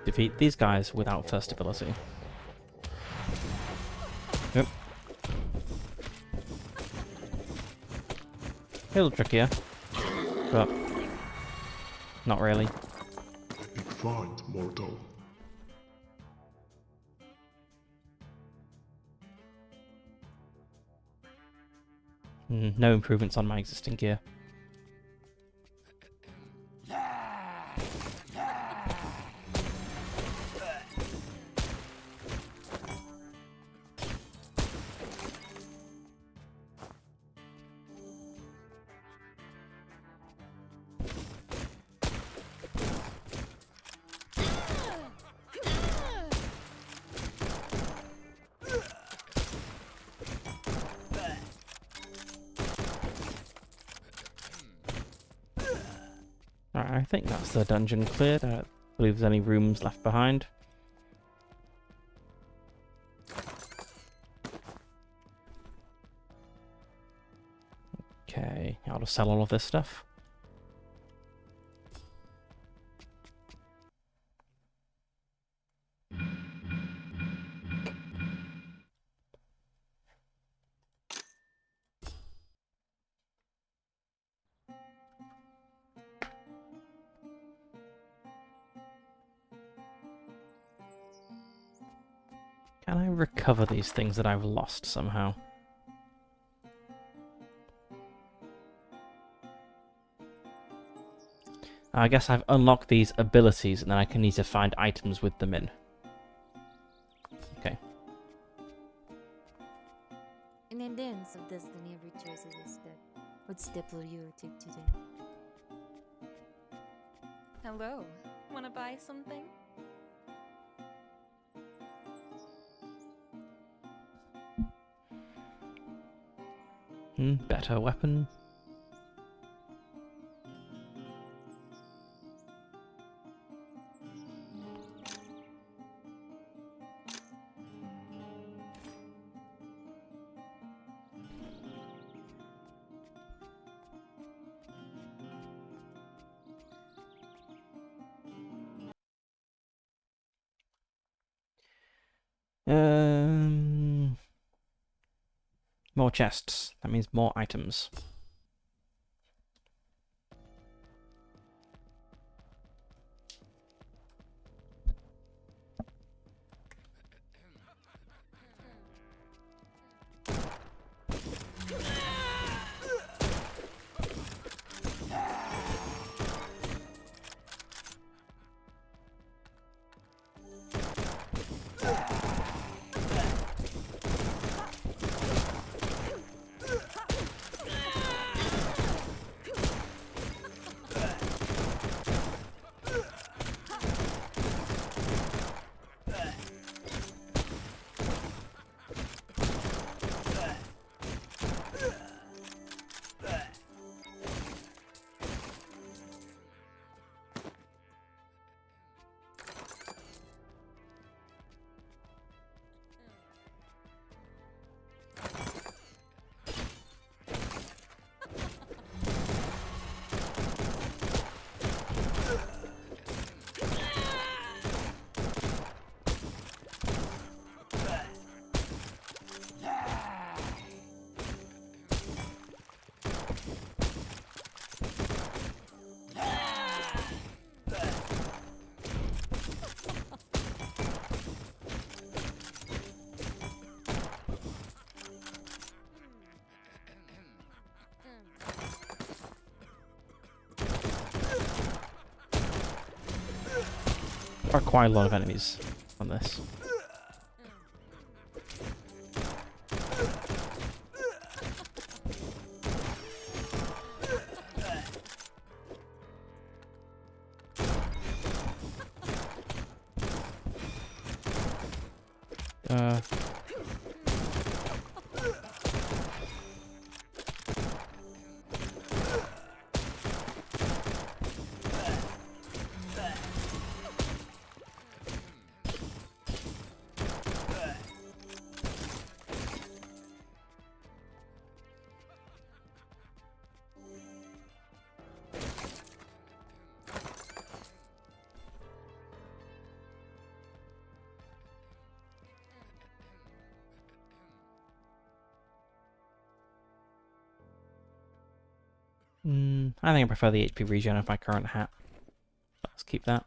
defeat these guys without first ability. Yep. A little trickier, but not really. Big find, mortal. No improvements on my existing gear. Alright, I think that's the dungeon cleared. I don't believe there's any rooms left behind. Okay, how to sell all of this stuff. Can I recover these things that I've lost somehow? I guess I've unlocked these abilities and then I can need to find items with them in. Okay. In a dance of destiny, every choice is a step. What step will you take today? Hello. Wanna buy something? Better weapon. More chests. That means more items. are quite a lot of enemies on this. I think I prefer the HP regen of my current hat. Let's keep that.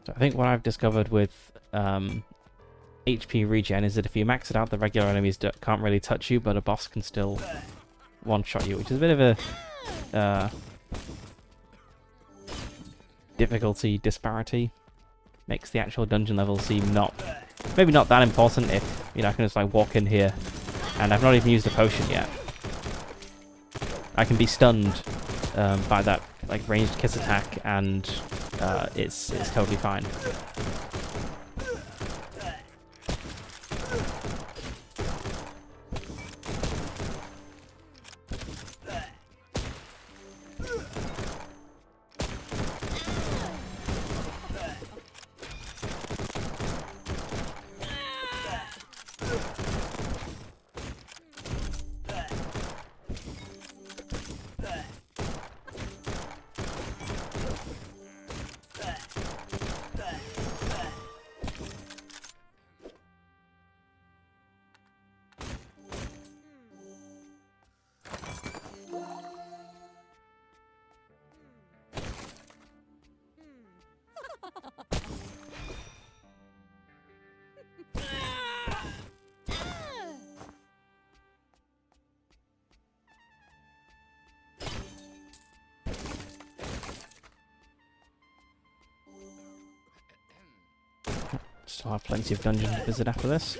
So I think what I've discovered with HP regen is that if you max it out, the regular enemies can't really touch you, but a boss can still one-shot you, which is a bit of a difficulty disparity. Makes the actual dungeon level seem maybe not that important if, you know, I can just like walk in here and I've not even used a potion yet. I can be stunned by that like ranged kiss attack and it's totally fine. Still have plenty of dungeons to visit after this.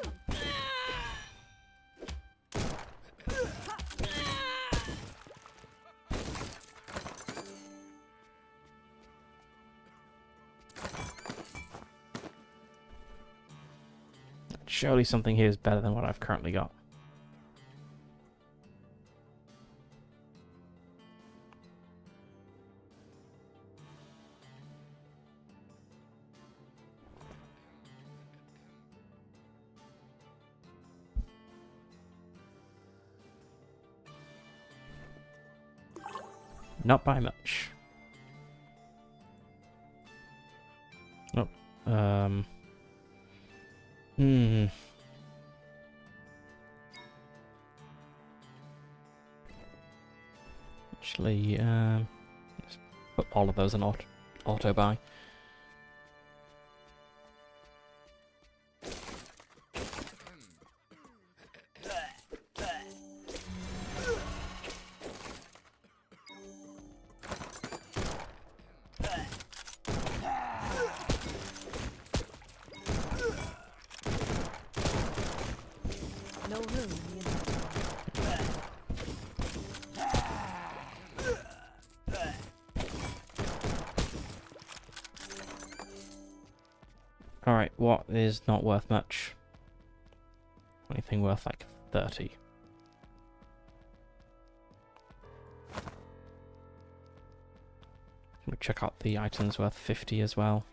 Surely something here is better than what I've currently got. Not by much. Oh, Actually, let's put all of those in auto buy. No room in the inventory. Alright, what is not worth much? Anything worth like 30. Let me check out the items worth 50 as well.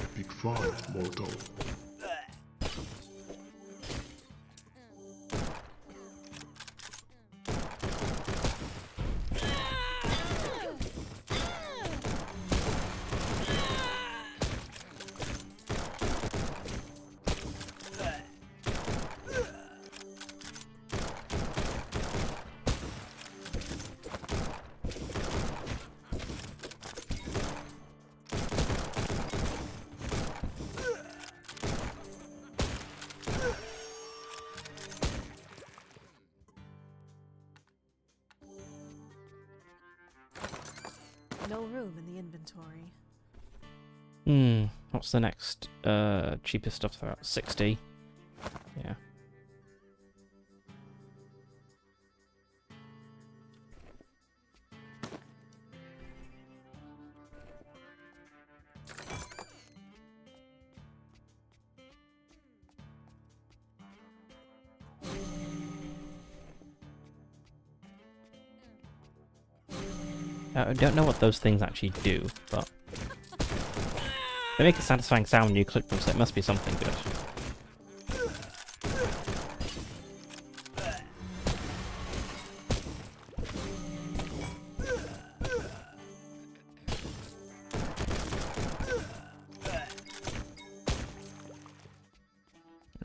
Epic fight, mortal. No room in the inventory. What's the next cheapest stuff there? 60. Yeah. I don't know what those things actually do, but they make a satisfying sound when you click them, so it must be something good.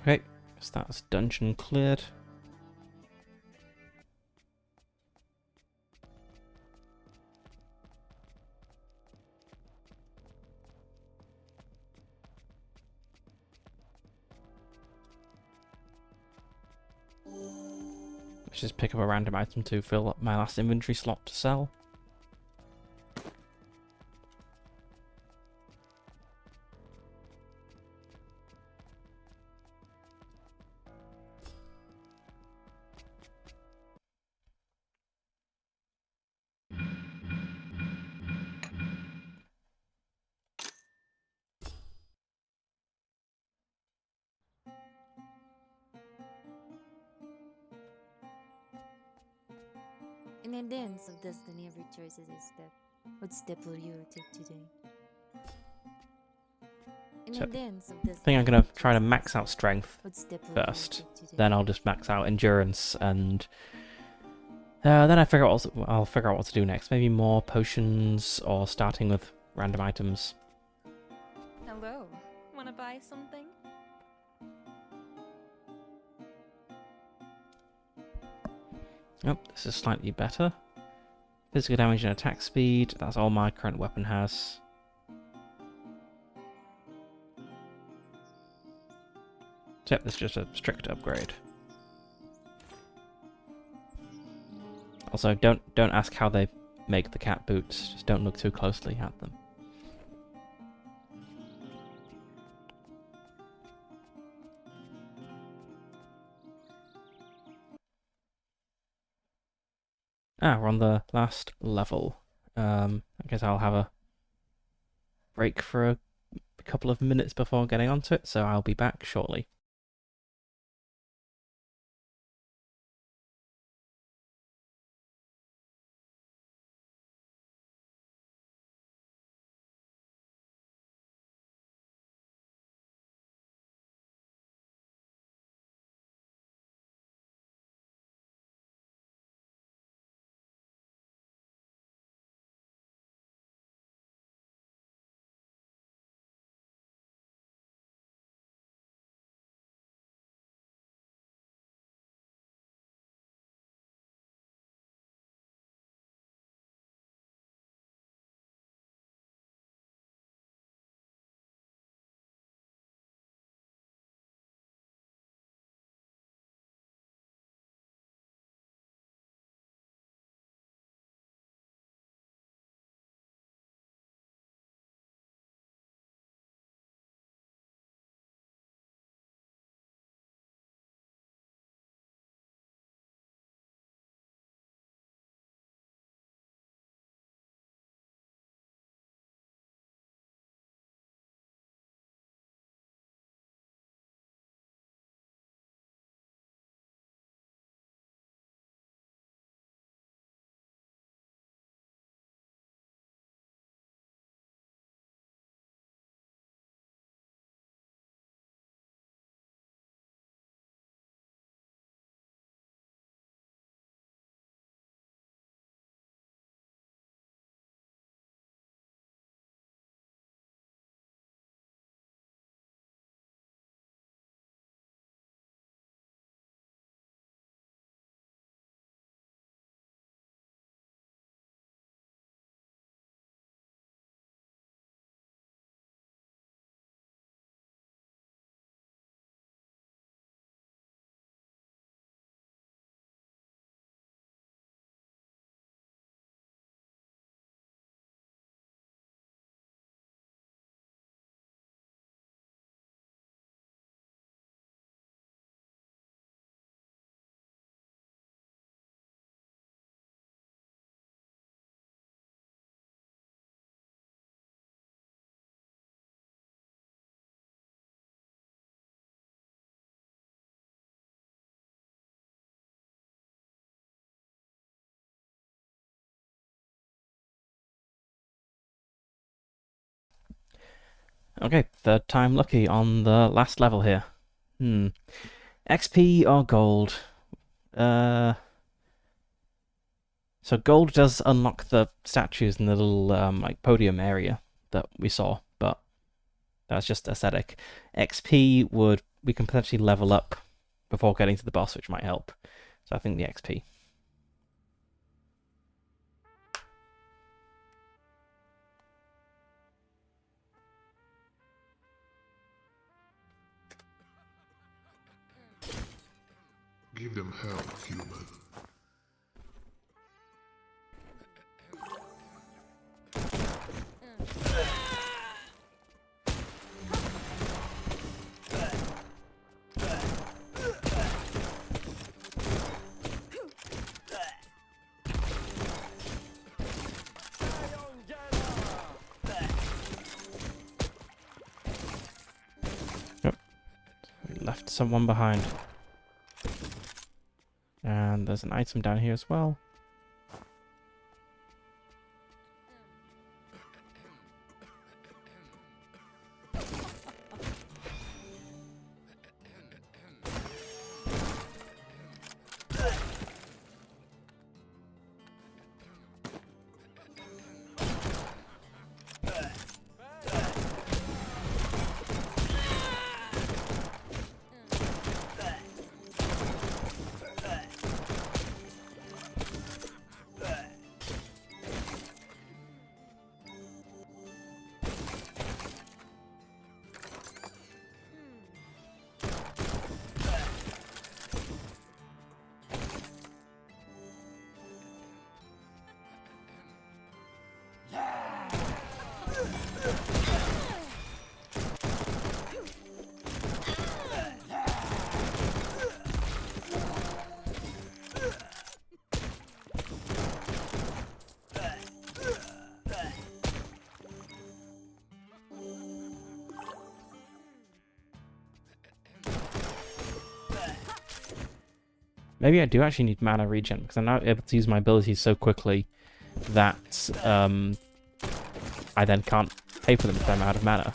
Okay, so that's dungeon cleared. Let's just pick up a random item to fill up my last inventory slot to sell. In a dance of destiny, every choice is a step. What step will you take today? In So, a dance of I destiny, think I'm gonna try to max out strength what step will you first. take today? Then I'll just max out endurance, and then I'll figure out what to do next. Maybe more potions, or starting with random items. Hello. Wanna buy something? Oh, this is slightly better. Physical damage and attack speed. That's all my current weapon has. Yep, this is just a strict upgrade. Also, don't ask how they make the cat boots. Just don't look too closely at them. We're on the last level. I guess I'll have a break for a couple of minutes before getting onto it, so I'll be back shortly. Okay, third time lucky on the last level here. XP or gold? So gold does unlock the statues in the little like podium area that we saw, but that's just aesthetic. XP we can potentially level up before getting to the boss, which might help. So I think the XP. Give them hell, human. Yep. We left someone behind. And there's an item down here as well. Maybe I do actually need mana regen, because I'm now able to use my abilities so quickly that I then can't pay for them if I'm out of mana.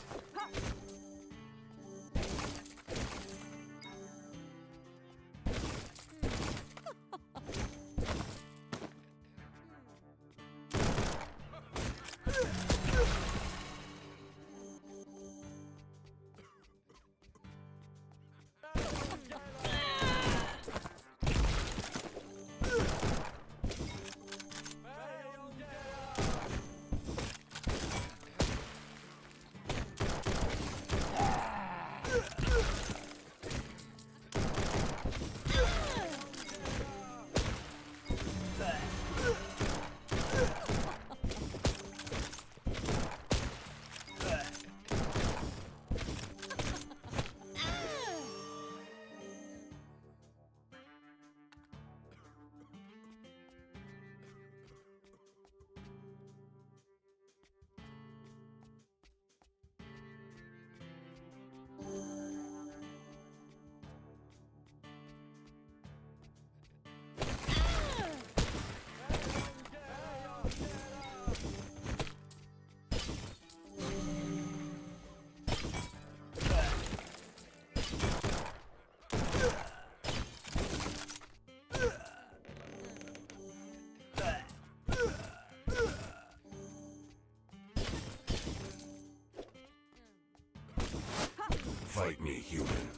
Fight me, human.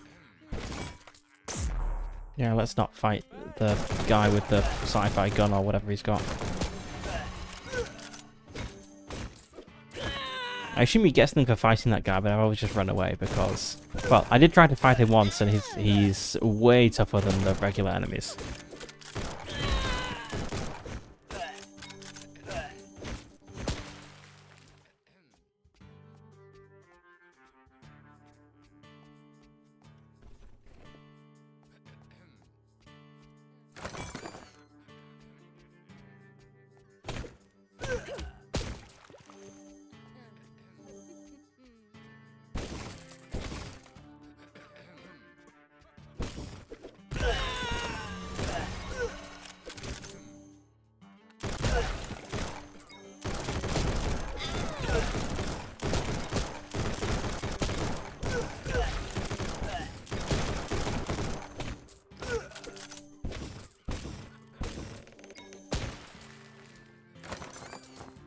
Yeah, let's not fight the guy with the sci-fi gun or whatever he's got. I assume he gets them for fighting that guy, but I've always just run away because... Well, I did try to fight him once, and he's way tougher than the regular enemies.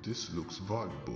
This looks valuable.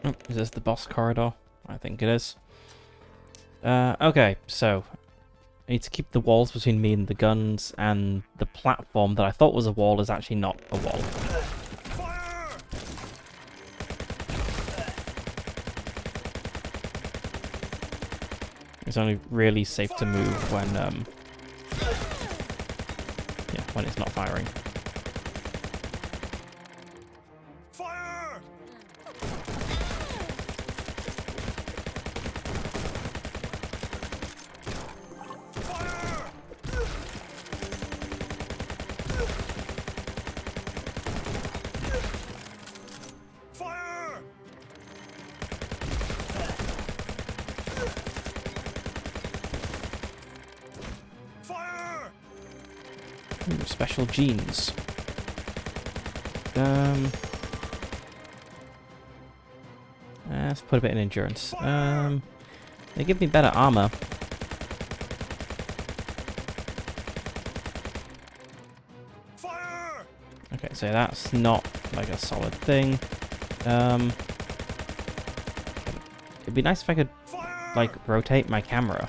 Oh, is this the boss corridor? I think it is. Okay, so I need to keep the walls between me and the guns, and the platform that I thought was a wall is actually not a wall. It's only really safe to move when, yeah, when it's not firing. Fire! Fire! Fire! Fire! Special genes. Let's put a bit in endurance. They give me better armor. Fire! Okay, so that's not like a solid thing. It'd be nice if I could Fire! like rotate my camera.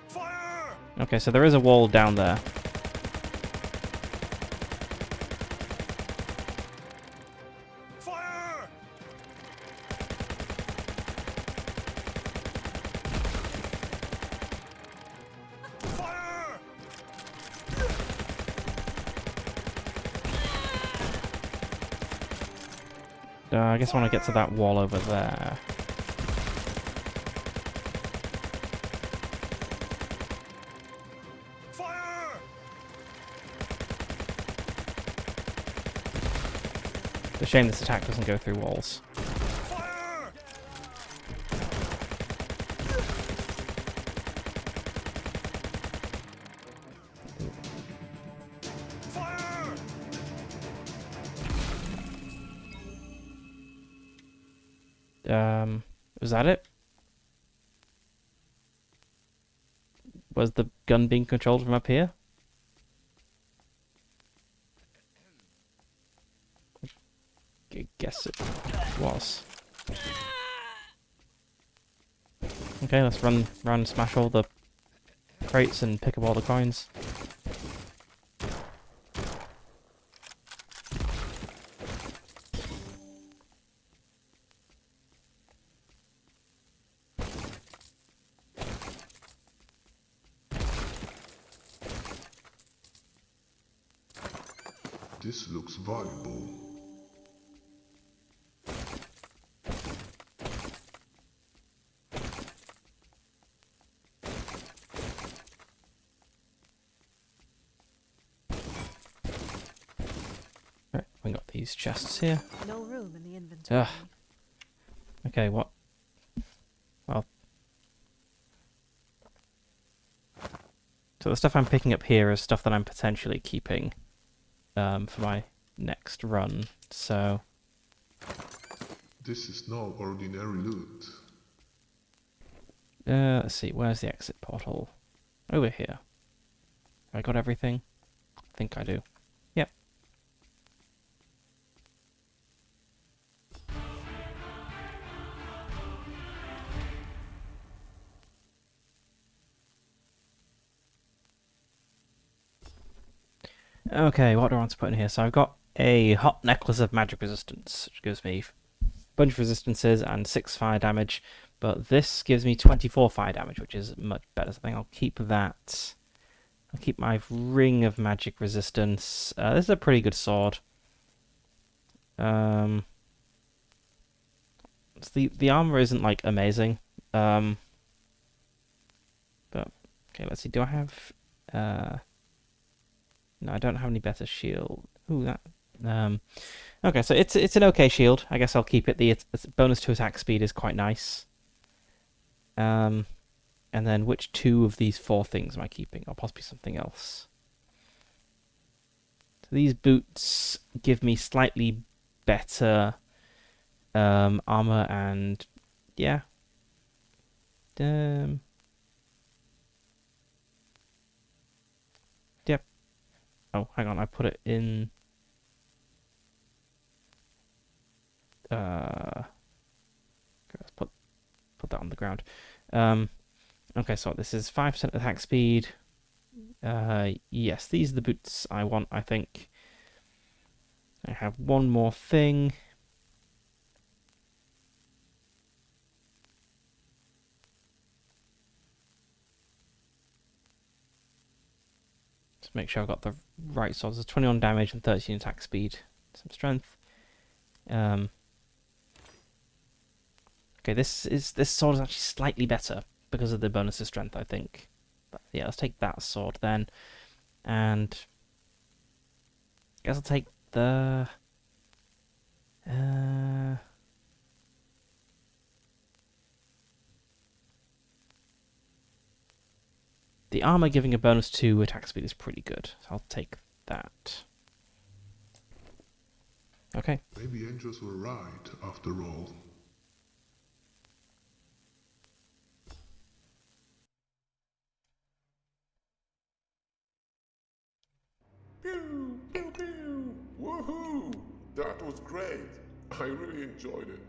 Fire! Okay, so there is a wall down there. Fire! Fire! I guess I want to get to that wall over there. Fire! It's a shame this attack doesn't go through walls. Fire! Fire! Was that it? Was the gun being controlled from up here? I guess it was. Okay, let's run, smash all the crates and pick up all the coins. This looks valuable. Right, we got these chests here. No room in the inventory. Ugh. Okay, what? Well. So the stuff I'm picking up here is stuff that I'm potentially keeping for my next run, so... This is no ordinary loot. let's see, where's the exit portal? Over here. Have I got everything? I think I do. Yep. Okay, what do I want to put in here? So I've got a hot necklace of magic resistance, which gives me a bunch of resistances and 6 fire damage, but this gives me 24 fire damage, which is much better. So I think I'll keep that. I'll keep my ring of magic resistance. This is a pretty good sword. The armor isn't like amazing. But okay, let's see. Do I have no, I don't have any better shield. Ooh, that. Okay, so it's an okay shield. I guess I'll keep it. Its bonus to attack speed is quite nice. And then which 2 of these 4 things am I keeping? Or possibly something else. So these boots give me slightly better armor and yeah. Yep. Oh, hang on, I put it in. Let's put that on the ground. Okay, so this is 5% attack speed. Yes, these are the boots I want, I think. I have one more thing. Just make sure I've got the right swords. There's 21 damage and 13 attack speed. Some strength. Okay, this sword is actually slightly better because of the bonus of strength, I think. But yeah, let's take that sword then. And I guess I'll take the the armor giving a bonus to attack speed is pretty good. So I'll take that. Okay. Maybe angels were right after all. Pew, pew, pew. Woohoo! That was great. I really enjoyed it.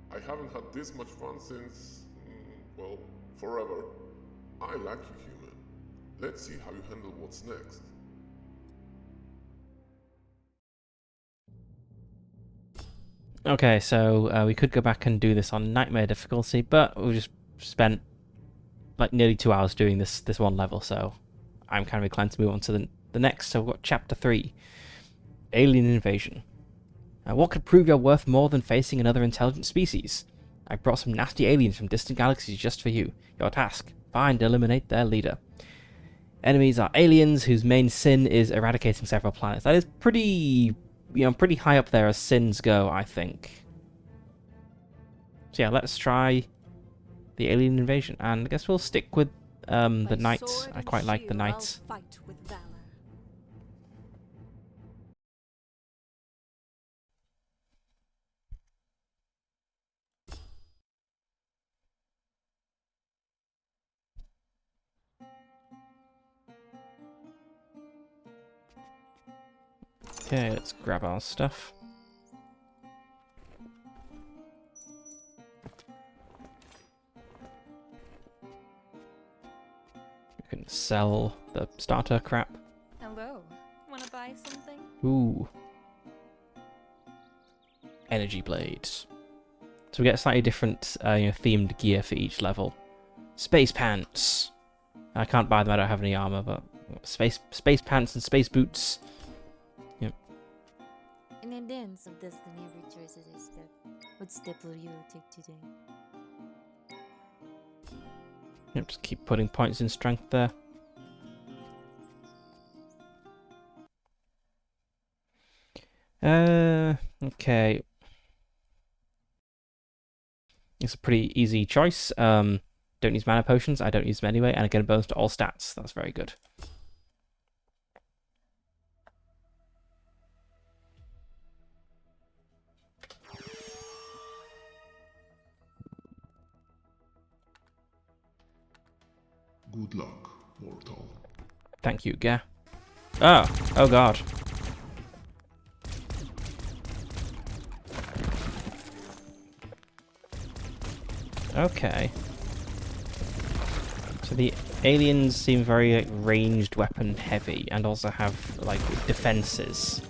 I haven't had this much fun since, well, forever. I like you, human. Let's see how you handle what's next. Okay, so we could go back and do this on Nightmare difficulty, but we just spent like nearly 2 hours doing this one level, so I'm kind of inclined to move on to the next. So we've got Chapter 3, Alien Invasion. What could prove your worth more than facing another intelligent species? I brought some nasty aliens from distant galaxies just for you. Your task, find and eliminate their leader. Enemies are aliens whose main sin is eradicating several planets. That is pretty, pretty high up there as sins go, I think. So yeah, let's try the Alien Invasion, and I guess we'll stick with the By knights. sword I and quite like the shield, knights. I'll fight with valor. Okay, let's grab our stuff. We can sell the starter crap. Hello. Wanna buy something? Ooh. Energy blades. So we get slightly different themed gear for each level. Space pants. I can't buy them, I don't have any armor, but space pants and space boots. Yep. In a dance of destiny, every choice is a step. What step will you take today? Yep, just keep putting points in strength there. Okay. It's a pretty easy choice. Don't use mana potions. I don't use them anyway, and I get a bonus to all stats. That's very good. Good luck, mortal. Thank you, Gah. Oh god. Okay. So the aliens seem very ranged weapon heavy and also have like defenses.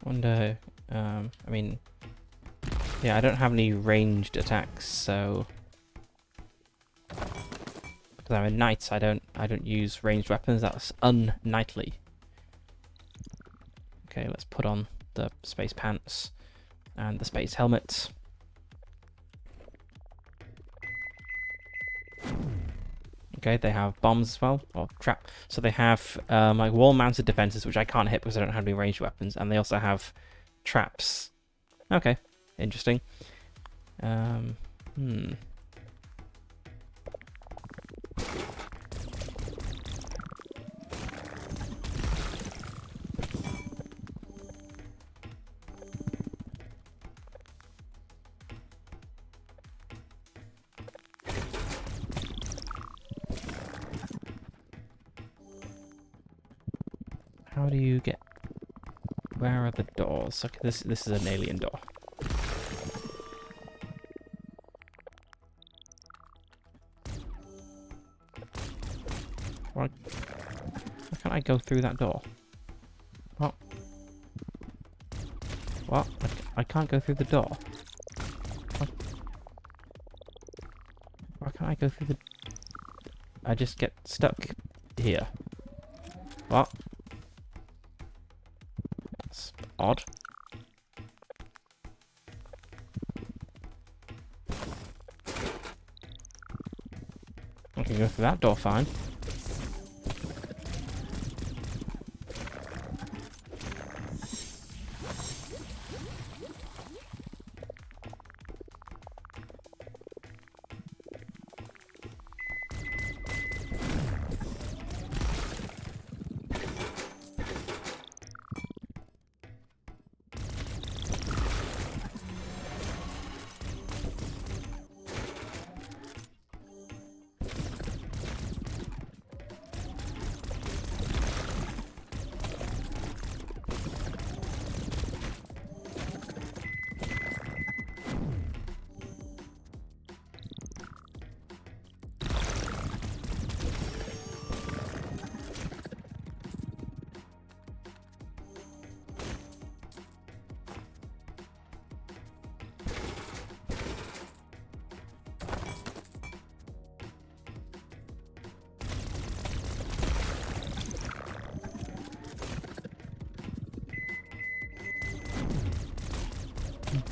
Wonder, I mean, yeah, I don't have any ranged attacks, so because I'm a knight, I don't use ranged weapons. That's unknightly. Okay, let's put on the space pants and the space helmet. Okay, they have bombs as well, or trap. So they have like wall-mounted defenses, which I can't hit because I don't have any ranged weapons, and they also have traps. Okay, interesting. How do you get... Where are the doors? Okay, this is an alien door. Why can't I go through that door? What? What? I can't go through the door. What? Why can't I go through the... I just get stuck here. What? That's odd. go through that door fine.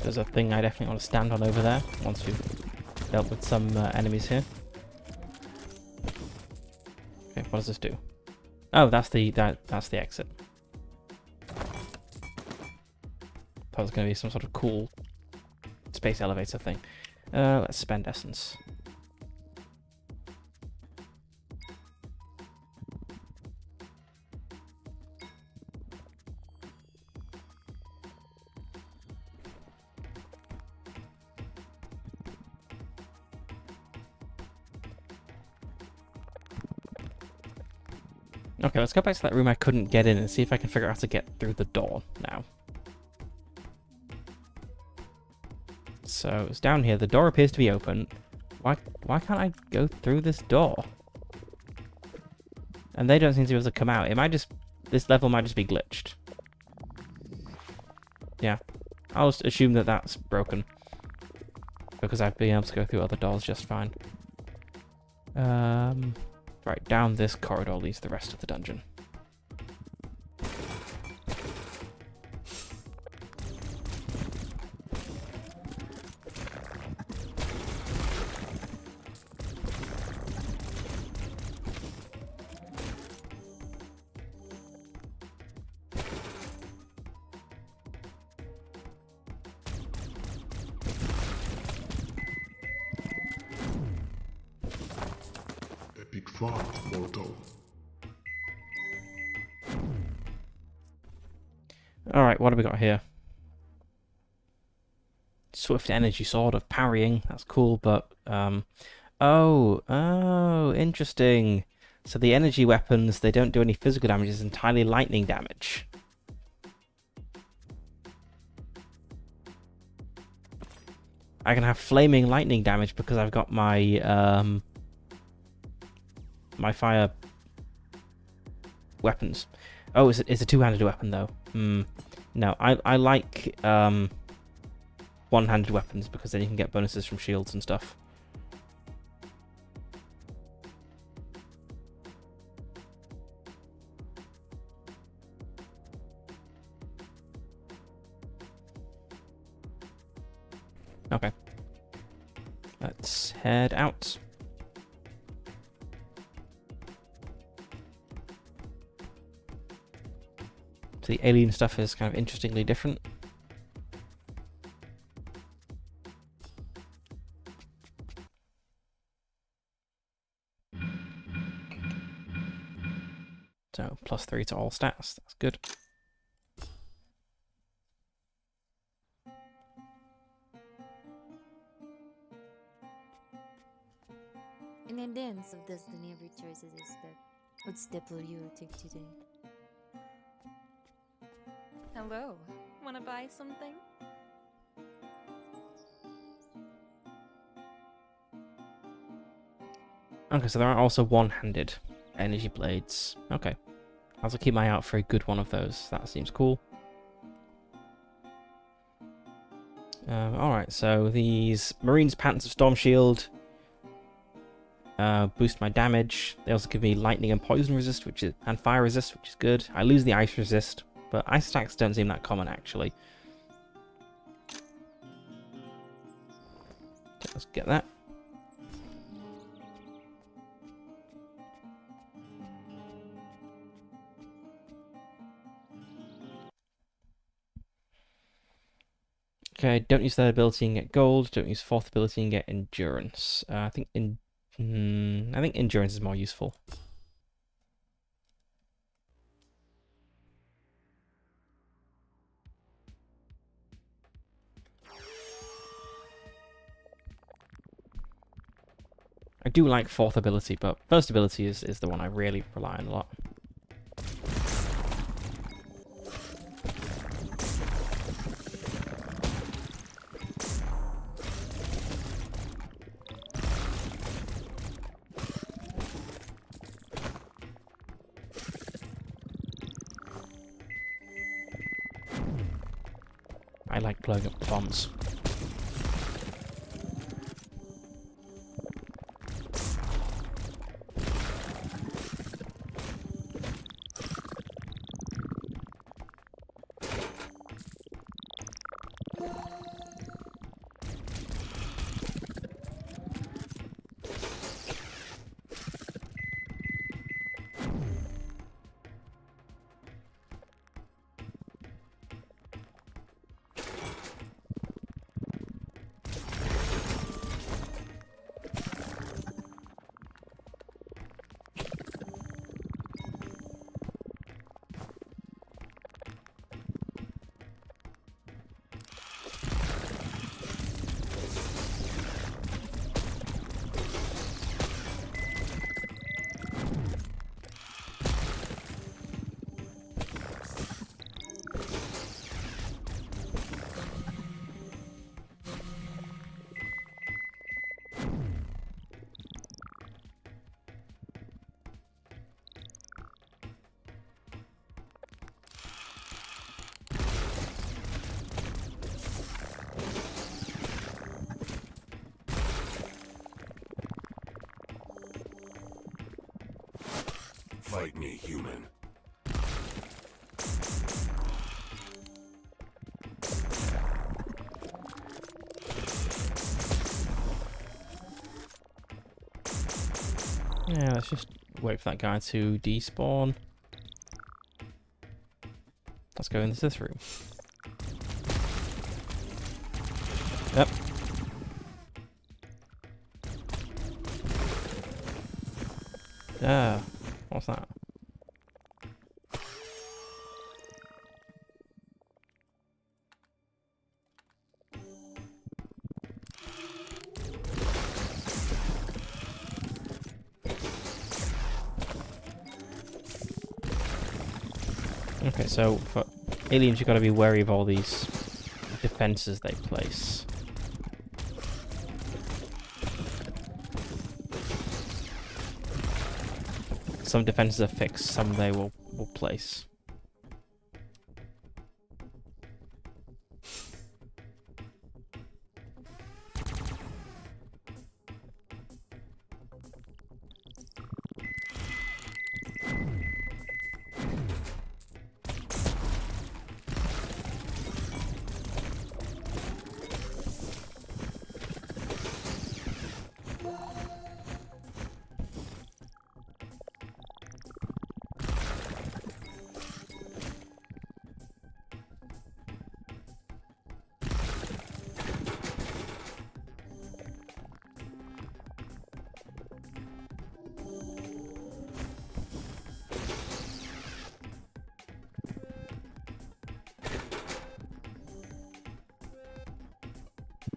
There's a thing I definitely want to stand on over there once we've dealt with some enemies here. Okay, what does this do? Oh, that's the exit. Thought it was going to be some sort of cool space elevator thing. Let's spend essence. Okay, let's go back to that room I couldn't get in and see if I can figure out how to get through the door now. So it's down here. The door appears to be open. Why can't I go through this door? And they don't seem to be able to come out. It might just... This level might just be glitched. Yeah. I'll just assume that that's broken. Because I've been able to go through other doors just fine. Right, down this corridor leads the rest of the dungeon. Epic fight, mortal. Alright, what have we got here? Swift energy sword of parrying. That's cool, but... Oh, interesting. So the energy weapons, they don't do any physical damage. It's entirely lightning damage. I can have flaming lightning damage because I've got my, my fire weapons. Oh, it's a two-handed weapon, though. No, I like one-handed weapons because then you can get bonuses from shields and stuff. Okay. Let's head out. So the alien stuff is kind of interestingly different. So +3 to all stats. That's good. In a dance of destiny, every choice is a step. What step will you take today? Hello. Wanna buy something? Okay, so there are also one-handed energy blades. Okay. I'll have to keep my eye out for a good one of those. That seems cool. Alright, so these Marines Pants of Storm Shield boost my damage. They also give me lightning and poison resist, and fire resist, which is good. I lose the ice resist, but ice attacks don't seem that common actually. Okay, let's get that. Okay, don't use third ability and get gold. Don't use fourth ability and get endurance. I think endurance is more useful. I do like fourth ability, but first ability is the one I really rely on a lot. I like blowing up bombs. Fight me, human. Yeah, let's just wait for that guy to despawn. Let's go into this room. Yep. Yeah. What's that? Okay, so for aliens, you've got to be wary of all these defenses they place. Some defenses are fixed, some they will place.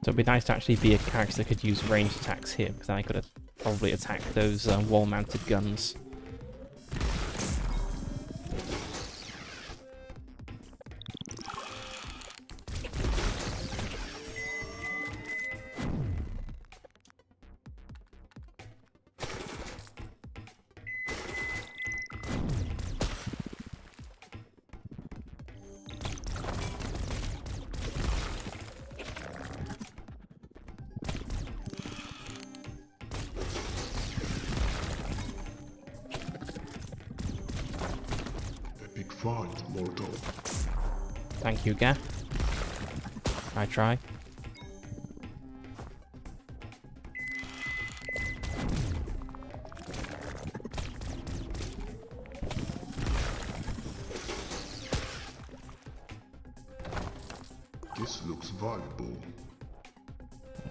So it'd be nice to actually be a character that could use ranged attacks here, because then I could have probably attacked those wall-mounted guns. Epic fight, mortal. Thank you, Gaff. I try. This looks valuable.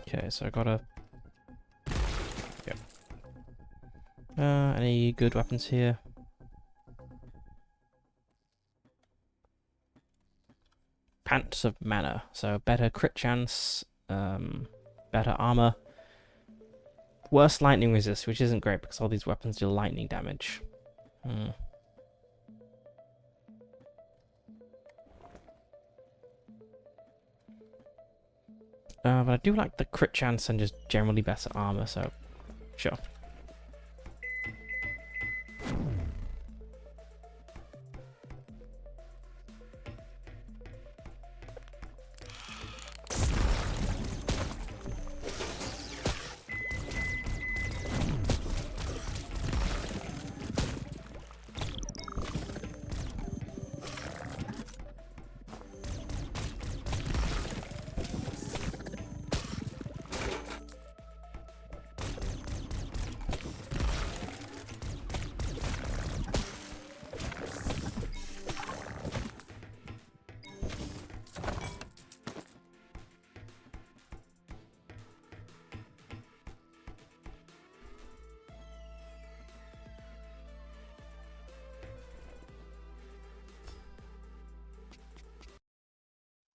Okay, so I gotta... Yep. Any good weapons here? Pants of Mana. So better crit chance, better armor. Worse lightning resist, which isn't great because all these weapons do lightning damage. But I do like the crit chance and just generally better armor, so sure.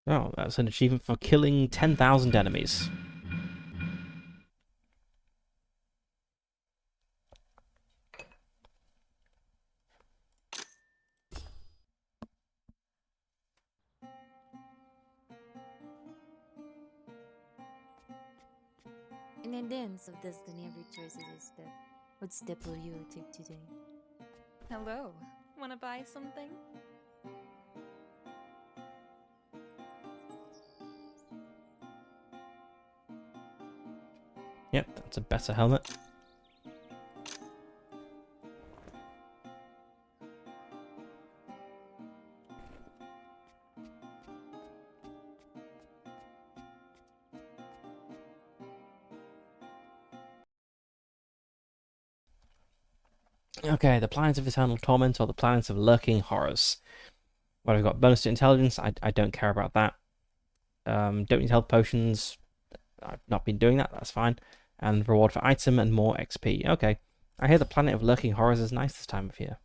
Oh, that's an achievement for killing 10,000 enemies. In the dance of destiny, every choice is a step. What step will you take today? Hello. Wanna buy something? Yep, that's a better helmet. Okay, the planets of eternal torment or the planets of lurking horrors. Well, I've got bonus to intelligence. I don't care about that. Don't need health potions. I've not been doing that. That's fine. And reward for item and more XP. Okay. I hear the planet of lurking horrors is nice this time of year.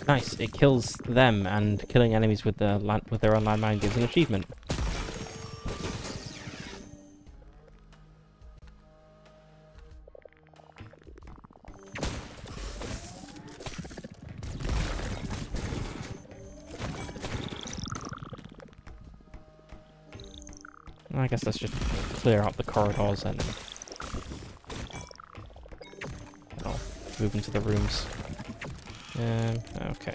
Nice, it kills them, and killing enemies with their own landmine gives an achievement. I guess let's just clear out the corridors and I'll move into the rooms. Okay.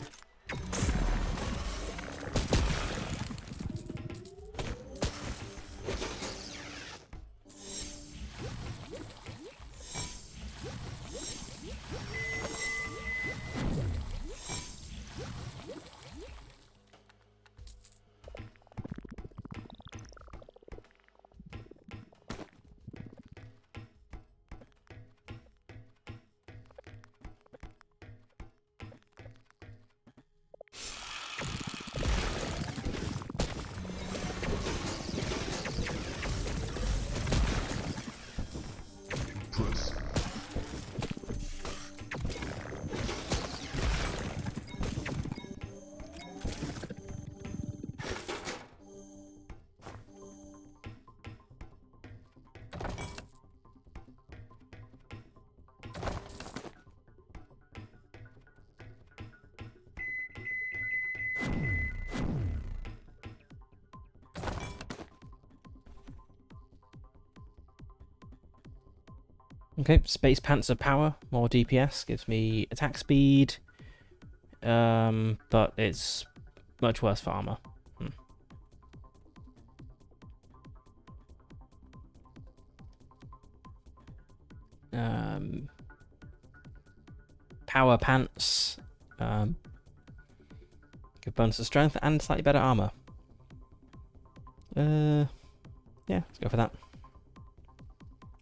Okay, Space Panzer Power, more DPS, gives me attack speed, but it's much worse for armor. Power Pants, good bonus of strength and slightly better armor. Yeah, let's go for that.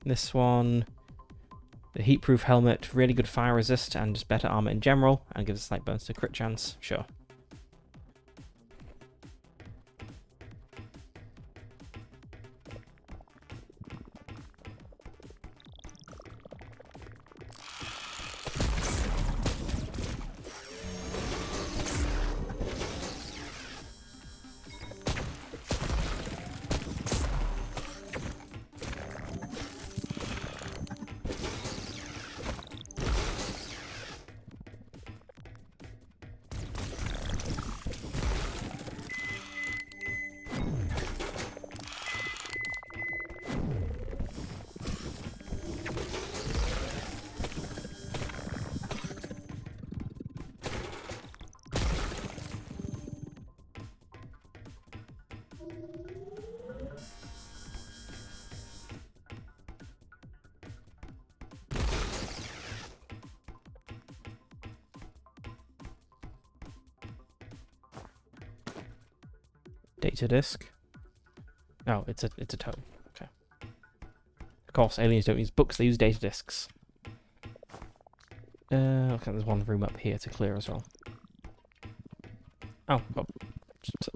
This one, the heat-proof helmet, really good fire resist and just better armor in general, and gives a slight bonus to crit chance. Sure. Data disk. Oh, it's a tome. Okay. Of course, aliens don't use books; they use data disks. Okay, there's one room up here to clear as well. Oh, got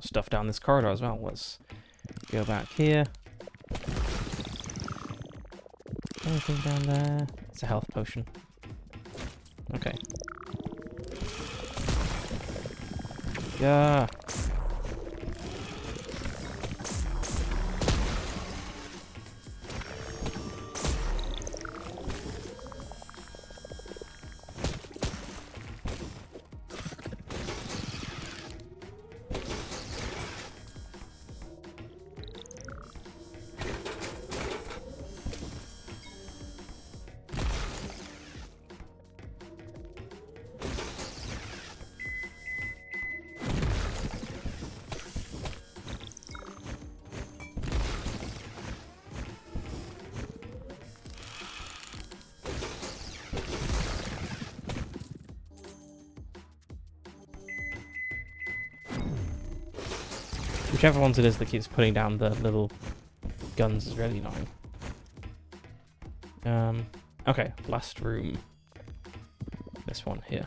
stuff down this corridor as well. Let's go back here. Anything down there? It's a health potion. Okay. Yeah. Whichever ones it is that keeps putting down the little guns is really annoying. Okay, last room. This one here.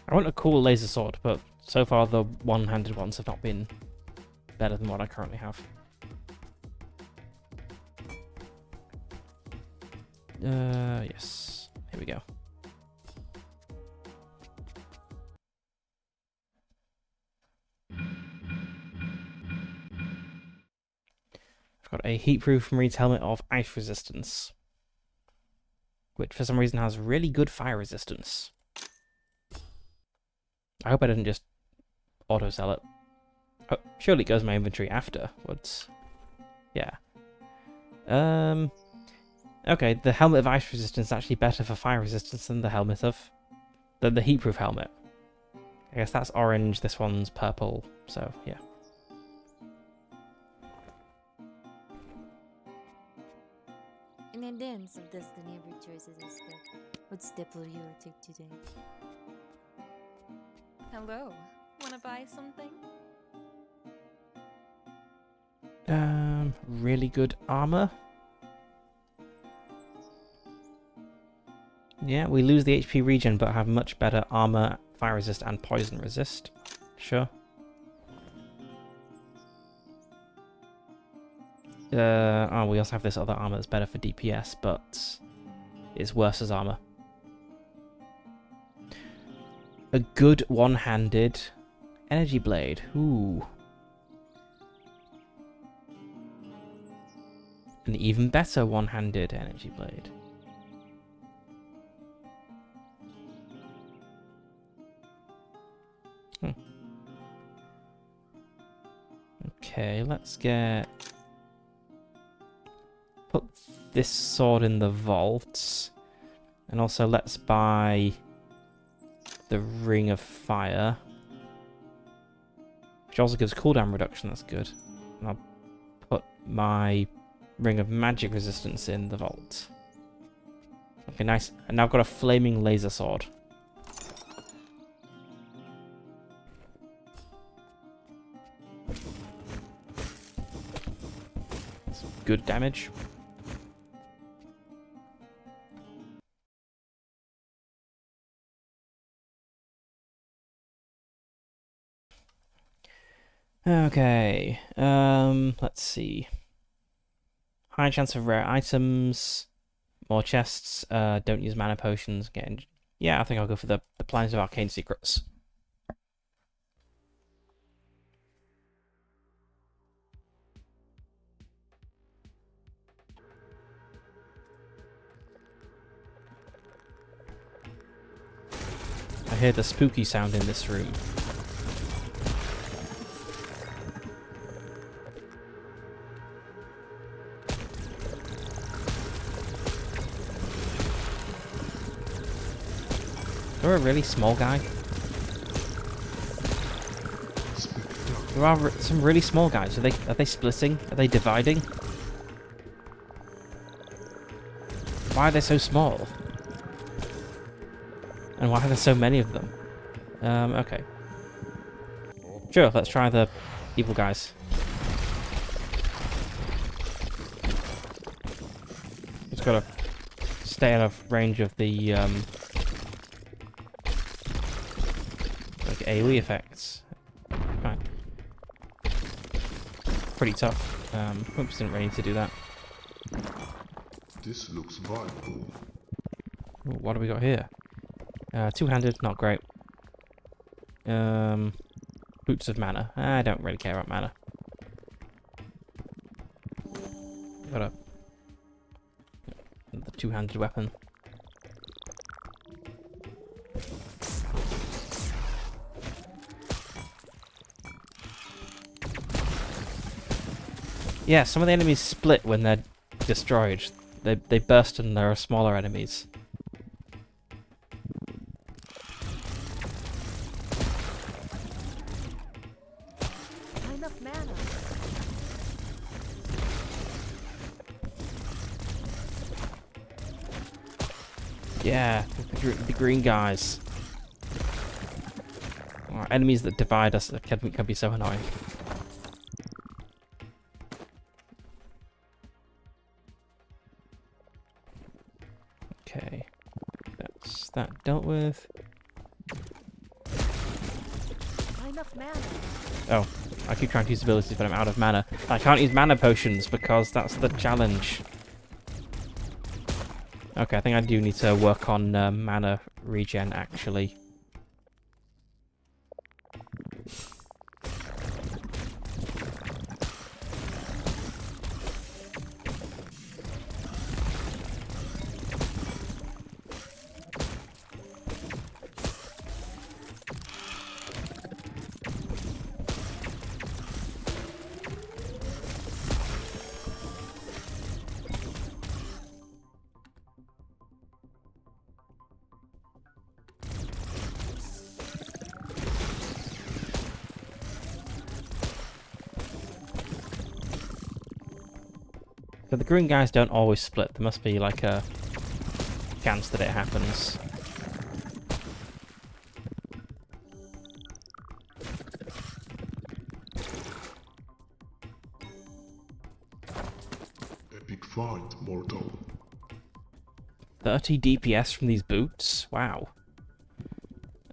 I want a cool laser sword, but so far the one-handed ones have not been better than what I currently have. Yes. Here we go. I've got a heat-proof Marine's helmet of ice resistance, which for some reason has really good fire resistance. I hope I didn't just auto-sell it. Oh, surely it goes in my inventory afterwards. Yeah. Okay, the helmet of ice resistance is actually better for fire resistance than the helmet of... the heatproof helmet. I guess that's orange, this one's purple, so yeah. In a dance of destiny, every choice is a step. What step will you take today? Hello. Wanna buy something? Really good armor. Yeah, we lose the HP regen, but have much better armor, fire resist, and poison resist. Sure. Oh, we also have this other armor that's better for DPS, but it's worse as armor. A good one-handed energy blade. Ooh. An even better one-handed energy blade. Okay, let's put this sword in the vault. And also let's buy the Ring of Fire. Which also gives cooldown reduction, that's good. And I'll put my Ring of Magic Resistance in the vault. Okay, nice. And now I've got a Flaming Laser Sword. That's good damage. Okay, let's see. High chance of rare items, more chests, don't use mana potions, yeah, I think I'll go for the Plans of Arcane Secrets. I hear the spooky sound in this room. You're a really small guy. There are some really small guys. Are they splitting? Are they dividing? Why are they so small? And why are there so many of them? Okay. Sure, let's try the evil guys. Just gotta stay out of range of the like AoE effects. Fine. Pretty tough. Oops, didn't really need to do that. This looks viable. Ooh, what do we got here? Two-handed, not great. Boots of Mana. I don't really care about mana. Got the two-handed weapon. Yeah, some of the enemies split when they're destroyed. They burst and there are smaller enemies. Enough mana. Yeah, the green guys. Oh, enemies that divide us can be so annoying. Okay, that's that dealt with. Enough mana. Oh, I keep trying to use abilities, but I'm out of mana. I can't use mana potions because that's the challenge. Okay, I think I do need to work on mana regen, actually. So the green guys don't always split. There must be like a chance that it happens. Epic find, mortal. 30 DPS from these boots? Wow.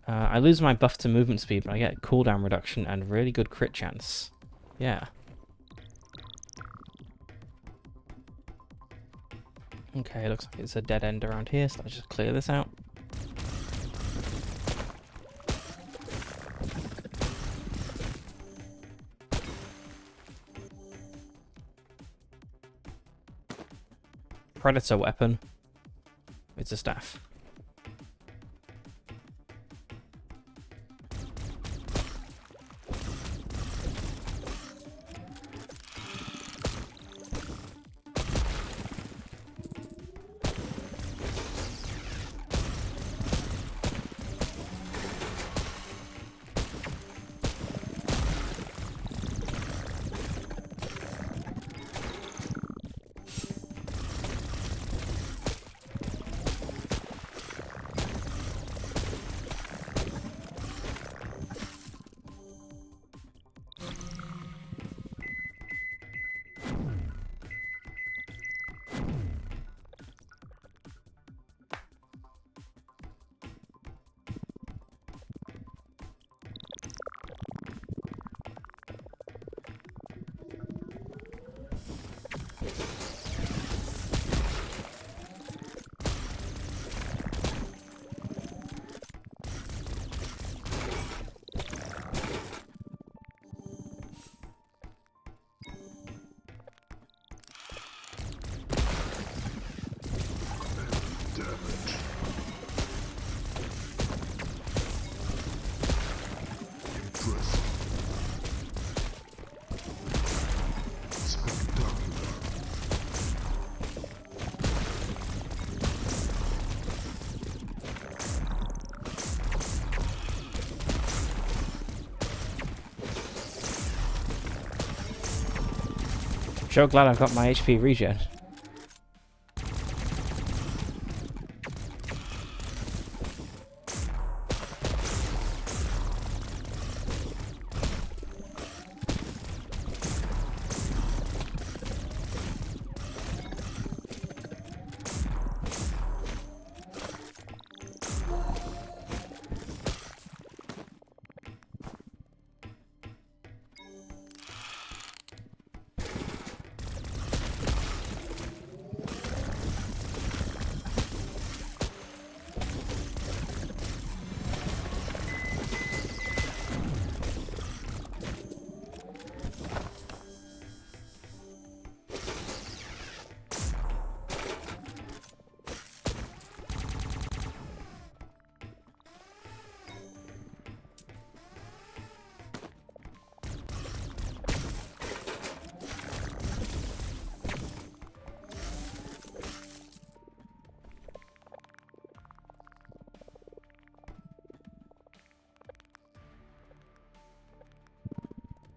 I lose my buff to movement speed, but I get cooldown reduction and really good crit chance. Yeah. Okay, looks like it's a dead end around here, so let's just clear this out. Predator weapon. It's a staff. Damage. Impressive. Spectacular. I'm sure glad I've got my HP regen.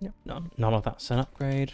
Yep, none of that's an upgrade.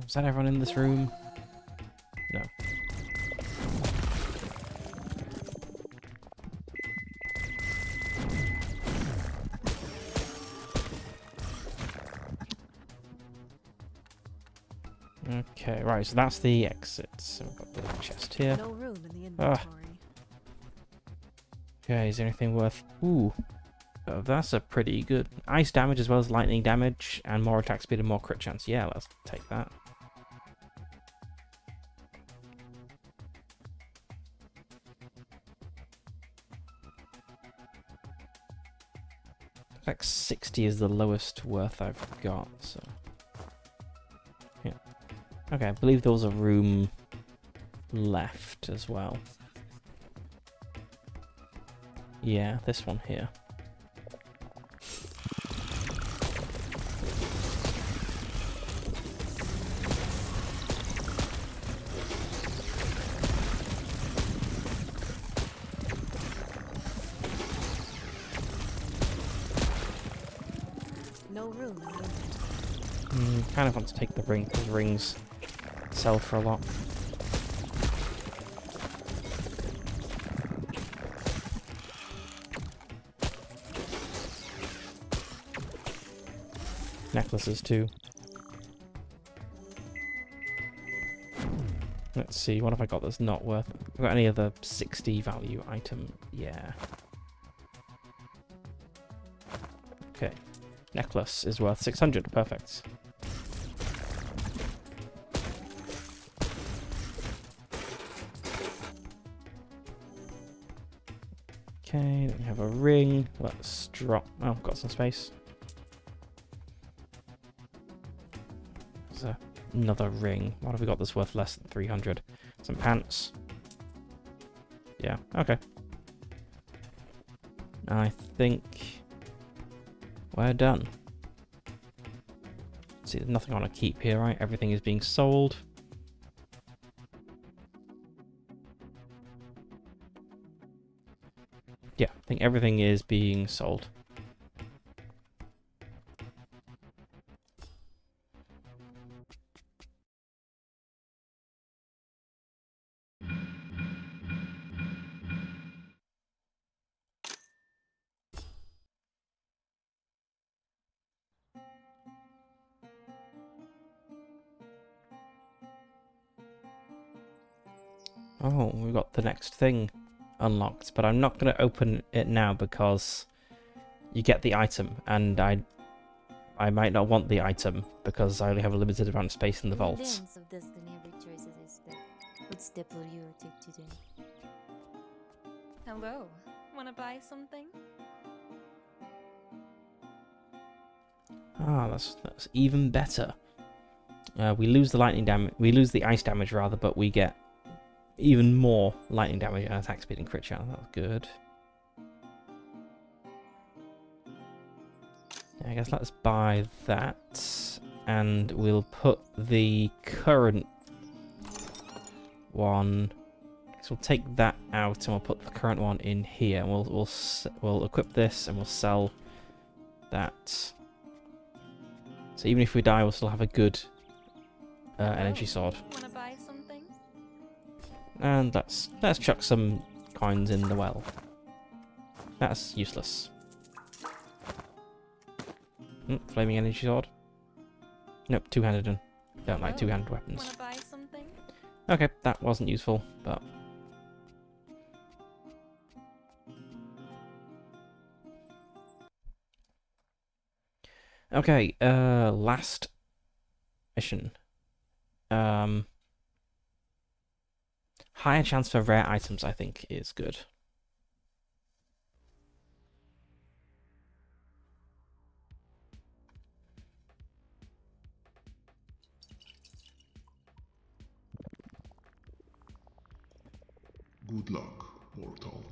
Is that everyone in this room? No. Okay, right, so that's the exit. So we've got the chest here. No room in the inventory. Okay, is there anything worth... Ooh. That's a pretty good... Ice damage as well as lightning damage, and more attack speed and more crit chance. Yeah, let's take that. Like 60 is the lowest worth I've got, so... Yeah. Okay, I believe there was a room left as well. Yeah, this one here. No room. Kind of want to take the ring, because rings sell for a lot. Necklaces too. Let's see, what have I got that's not worth? Have I got any other 60 value item? Yeah. Okay. Necklace is worth 600. Perfect. Okay, then we have a ring. Let's drop... Oh, got some space. There's another ring. What have we got that's worth less than 300? Some pants. Yeah, okay. I think we're done. See, there's nothing I want to keep here, right? Everything is being sold. Yeah, I think everything is being sold. Oh, we've got the next thing unlocked, but I'm not going to open it now because you get the item, and I might not want the item because I only have a limited amount of space in the vaults. Dance of destiny every choice is a step. What step will you take today? Hello. Wanna buy something? Ah, that's even better. We lose the lightning damage. We lose the ice damage rather, but we get even more lightning damage and attack speed and crit chance. That's good. I guess let's buy that, and we'll put the current one. So we'll take that out, and we'll put the current one in here. And we'll equip this, and we'll sell that. So even if we die, we'll still have a good energy sword. Wanna buy something? And let's chuck some coins in the well. That's useless. Flaming energy sword. Nope, two-handed one. Don't like two-handed weapons. Wanna buy something? Okay, that wasn't useful, but... Okay, last mission. Higher chance for rare items, I think, is good. Good luck, mortal.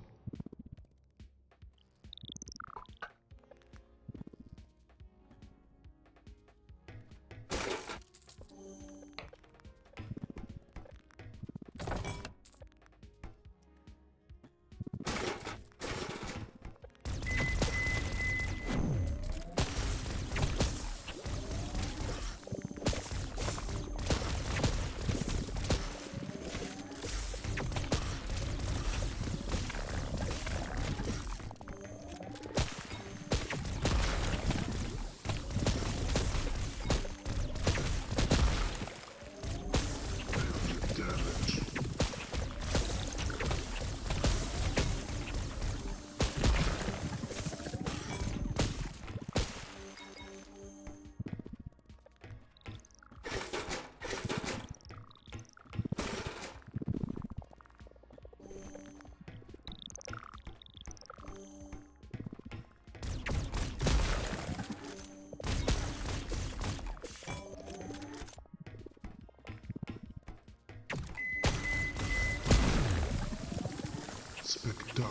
Spectacular.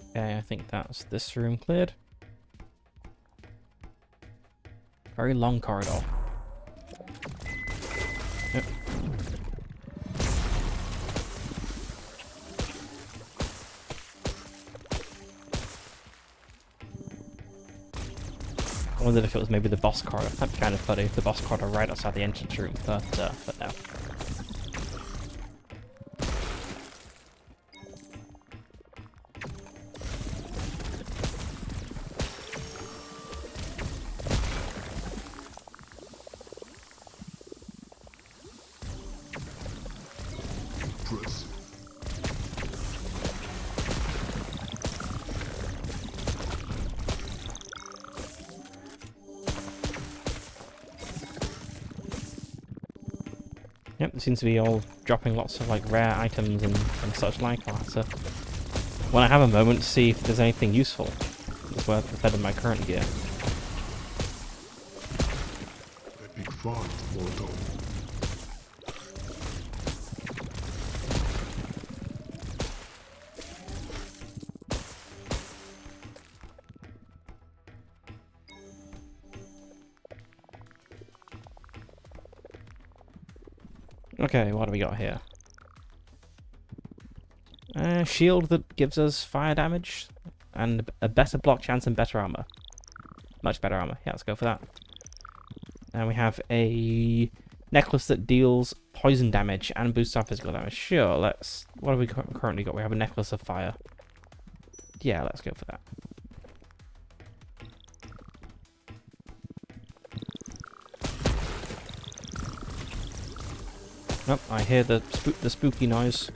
Okay, I think that's this room cleared. Very long corridor. Yep. I wondered if it was maybe the boss corridor. That'd be kind of funny if the boss corridor right outside the entrance room, but no. Impressive. Yep, it seems to be all dropping lots of like rare items and such like. I'll have to, when I have a moment, see if there's anything useful that's worth better than my current gear. Epic fight, Mortal. Okay, what do we got here? Shield that gives us fire damage and a better block chance and better armor. Much better armor. Yeah, let's go for that. And we have a necklace that deals poison damage and boosts our physical damage. Sure, let's... What have we currently got? We have a necklace of fire. Yeah, let's go for that. Oh, I hear the spooky noise.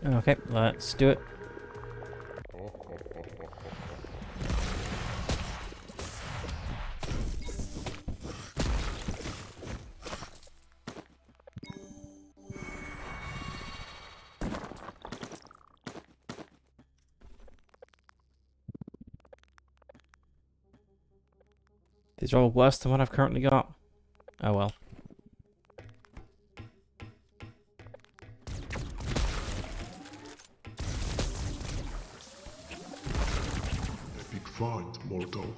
Okay, let's do it. These are all worse than what I've currently got. Oh well. Epic fight, Mortal.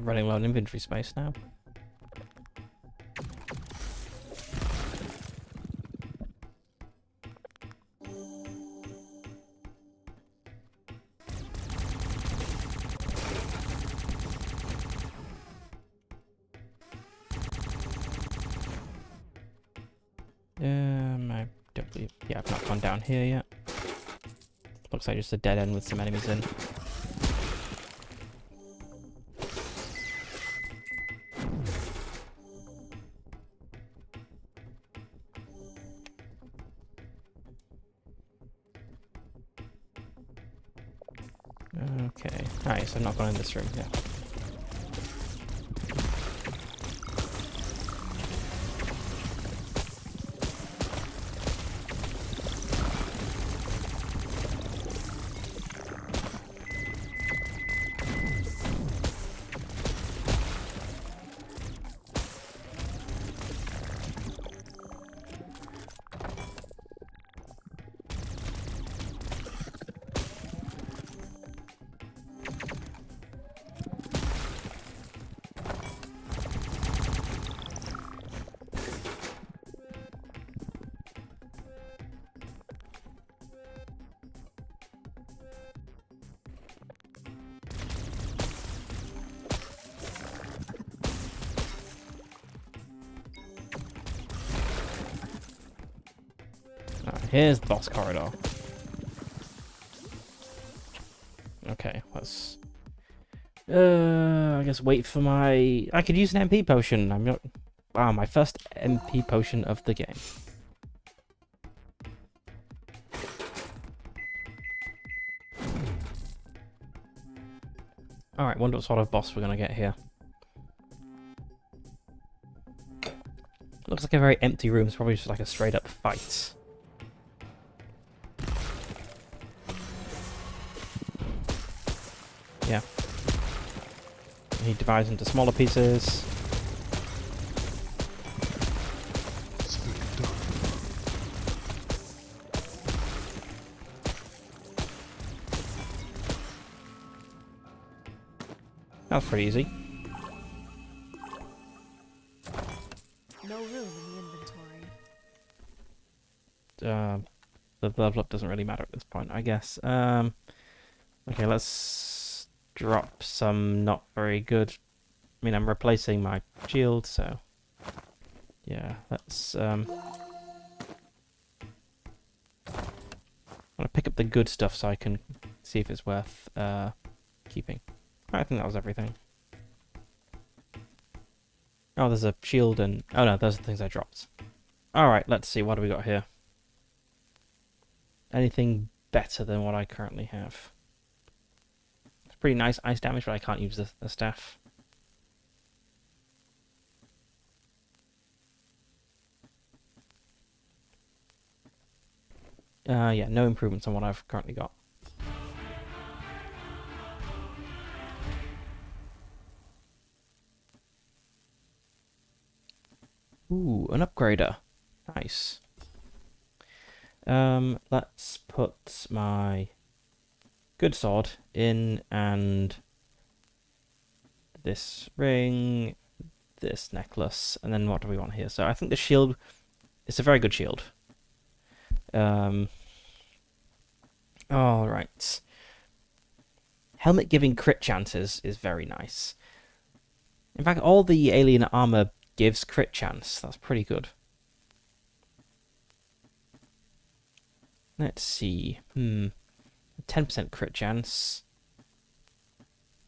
running low on inventory space now. I don't believe... Yeah, I've not gone down here yet. Looks like just a dead end with some enemies in. Okay. Nice, I've not gone in this room yet. Here's the boss corridor. Okay, let's... I guess wait for my... I could use an MP potion. I'm not... Wow, my first MP potion of the game. Alright, wonder what sort of boss we're gonna get here. Looks like a very empty room. It's probably just like a straight up fight. Yeah. He divides into smaller pieces. Spectacular. That's pretty easy. No room in the inventory. The level up doesn't really matter at this point, I guess. Okay, let's drop some not very good... I mean, I'm replacing my shield, so... Yeah, let's... I'm gonna pick up the good stuff so I can see if it's worth keeping. I think that was everything. Oh, there's a shield and... Oh no, those are the things I dropped. Alright, let's see, what do we got here? Anything better than what I currently have? It's pretty nice ice damage, but I can't use the staff. Yeah, no improvements on what I've currently got. Ooh, an upgrader. Nice. Let's put my good sword in, and this ring, this necklace, and then what do we want here? So I think the shield, it's a very good shield. Alright. Helmet giving crit chances is very nice. In fact, all the alien armor gives crit chance. That's pretty good. Let's see. 10% crit chance.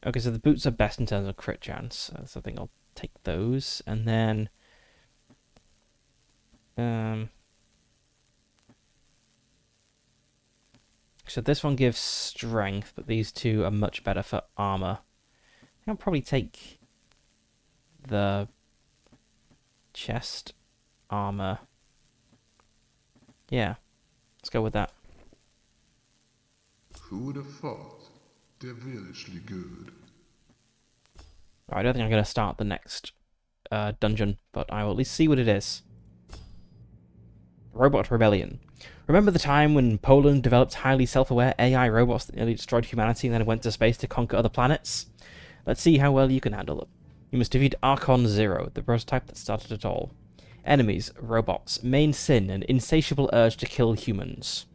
Okay, so the boots are best in terms of crit chance. So I think I'll take those. And then... so this one gives strength, but these two are much better for armor. I'll probably take the chest armor. Yeah, let's go with that. Who would have thought? Devilishly good. I don't think I'm going to start the next dungeon, but I will at least see what it is. Robot Rebellion. Remember the time when Poland developed highly self-aware AI robots that nearly destroyed humanity and then went to space to conquer other planets? Let's see how well you can handle them. You must defeat Archon Zero, the prototype that started it all. Enemies, robots, main sin, an insatiable urge to kill humans.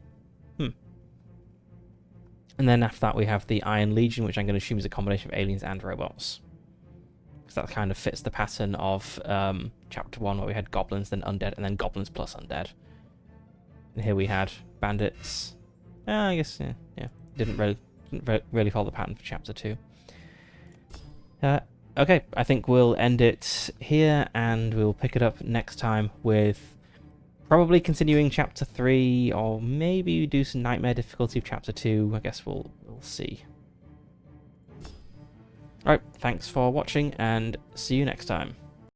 And then after that we have the Iron Legion, which I'm going to assume is a combination of aliens and robots. Because that kind of fits the pattern of Chapter 1, where we had goblins, then undead, and then goblins plus undead. And here we had bandits. I guess, yeah. Didn't really follow the pattern for Chapter 2. Okay, I think we'll end it here, and we'll pick it up next time with probably continuing Chapter 3, or maybe do some Nightmare difficulty of Chapter 2. I guess we'll see. Alright, thanks for watching, and see you next time.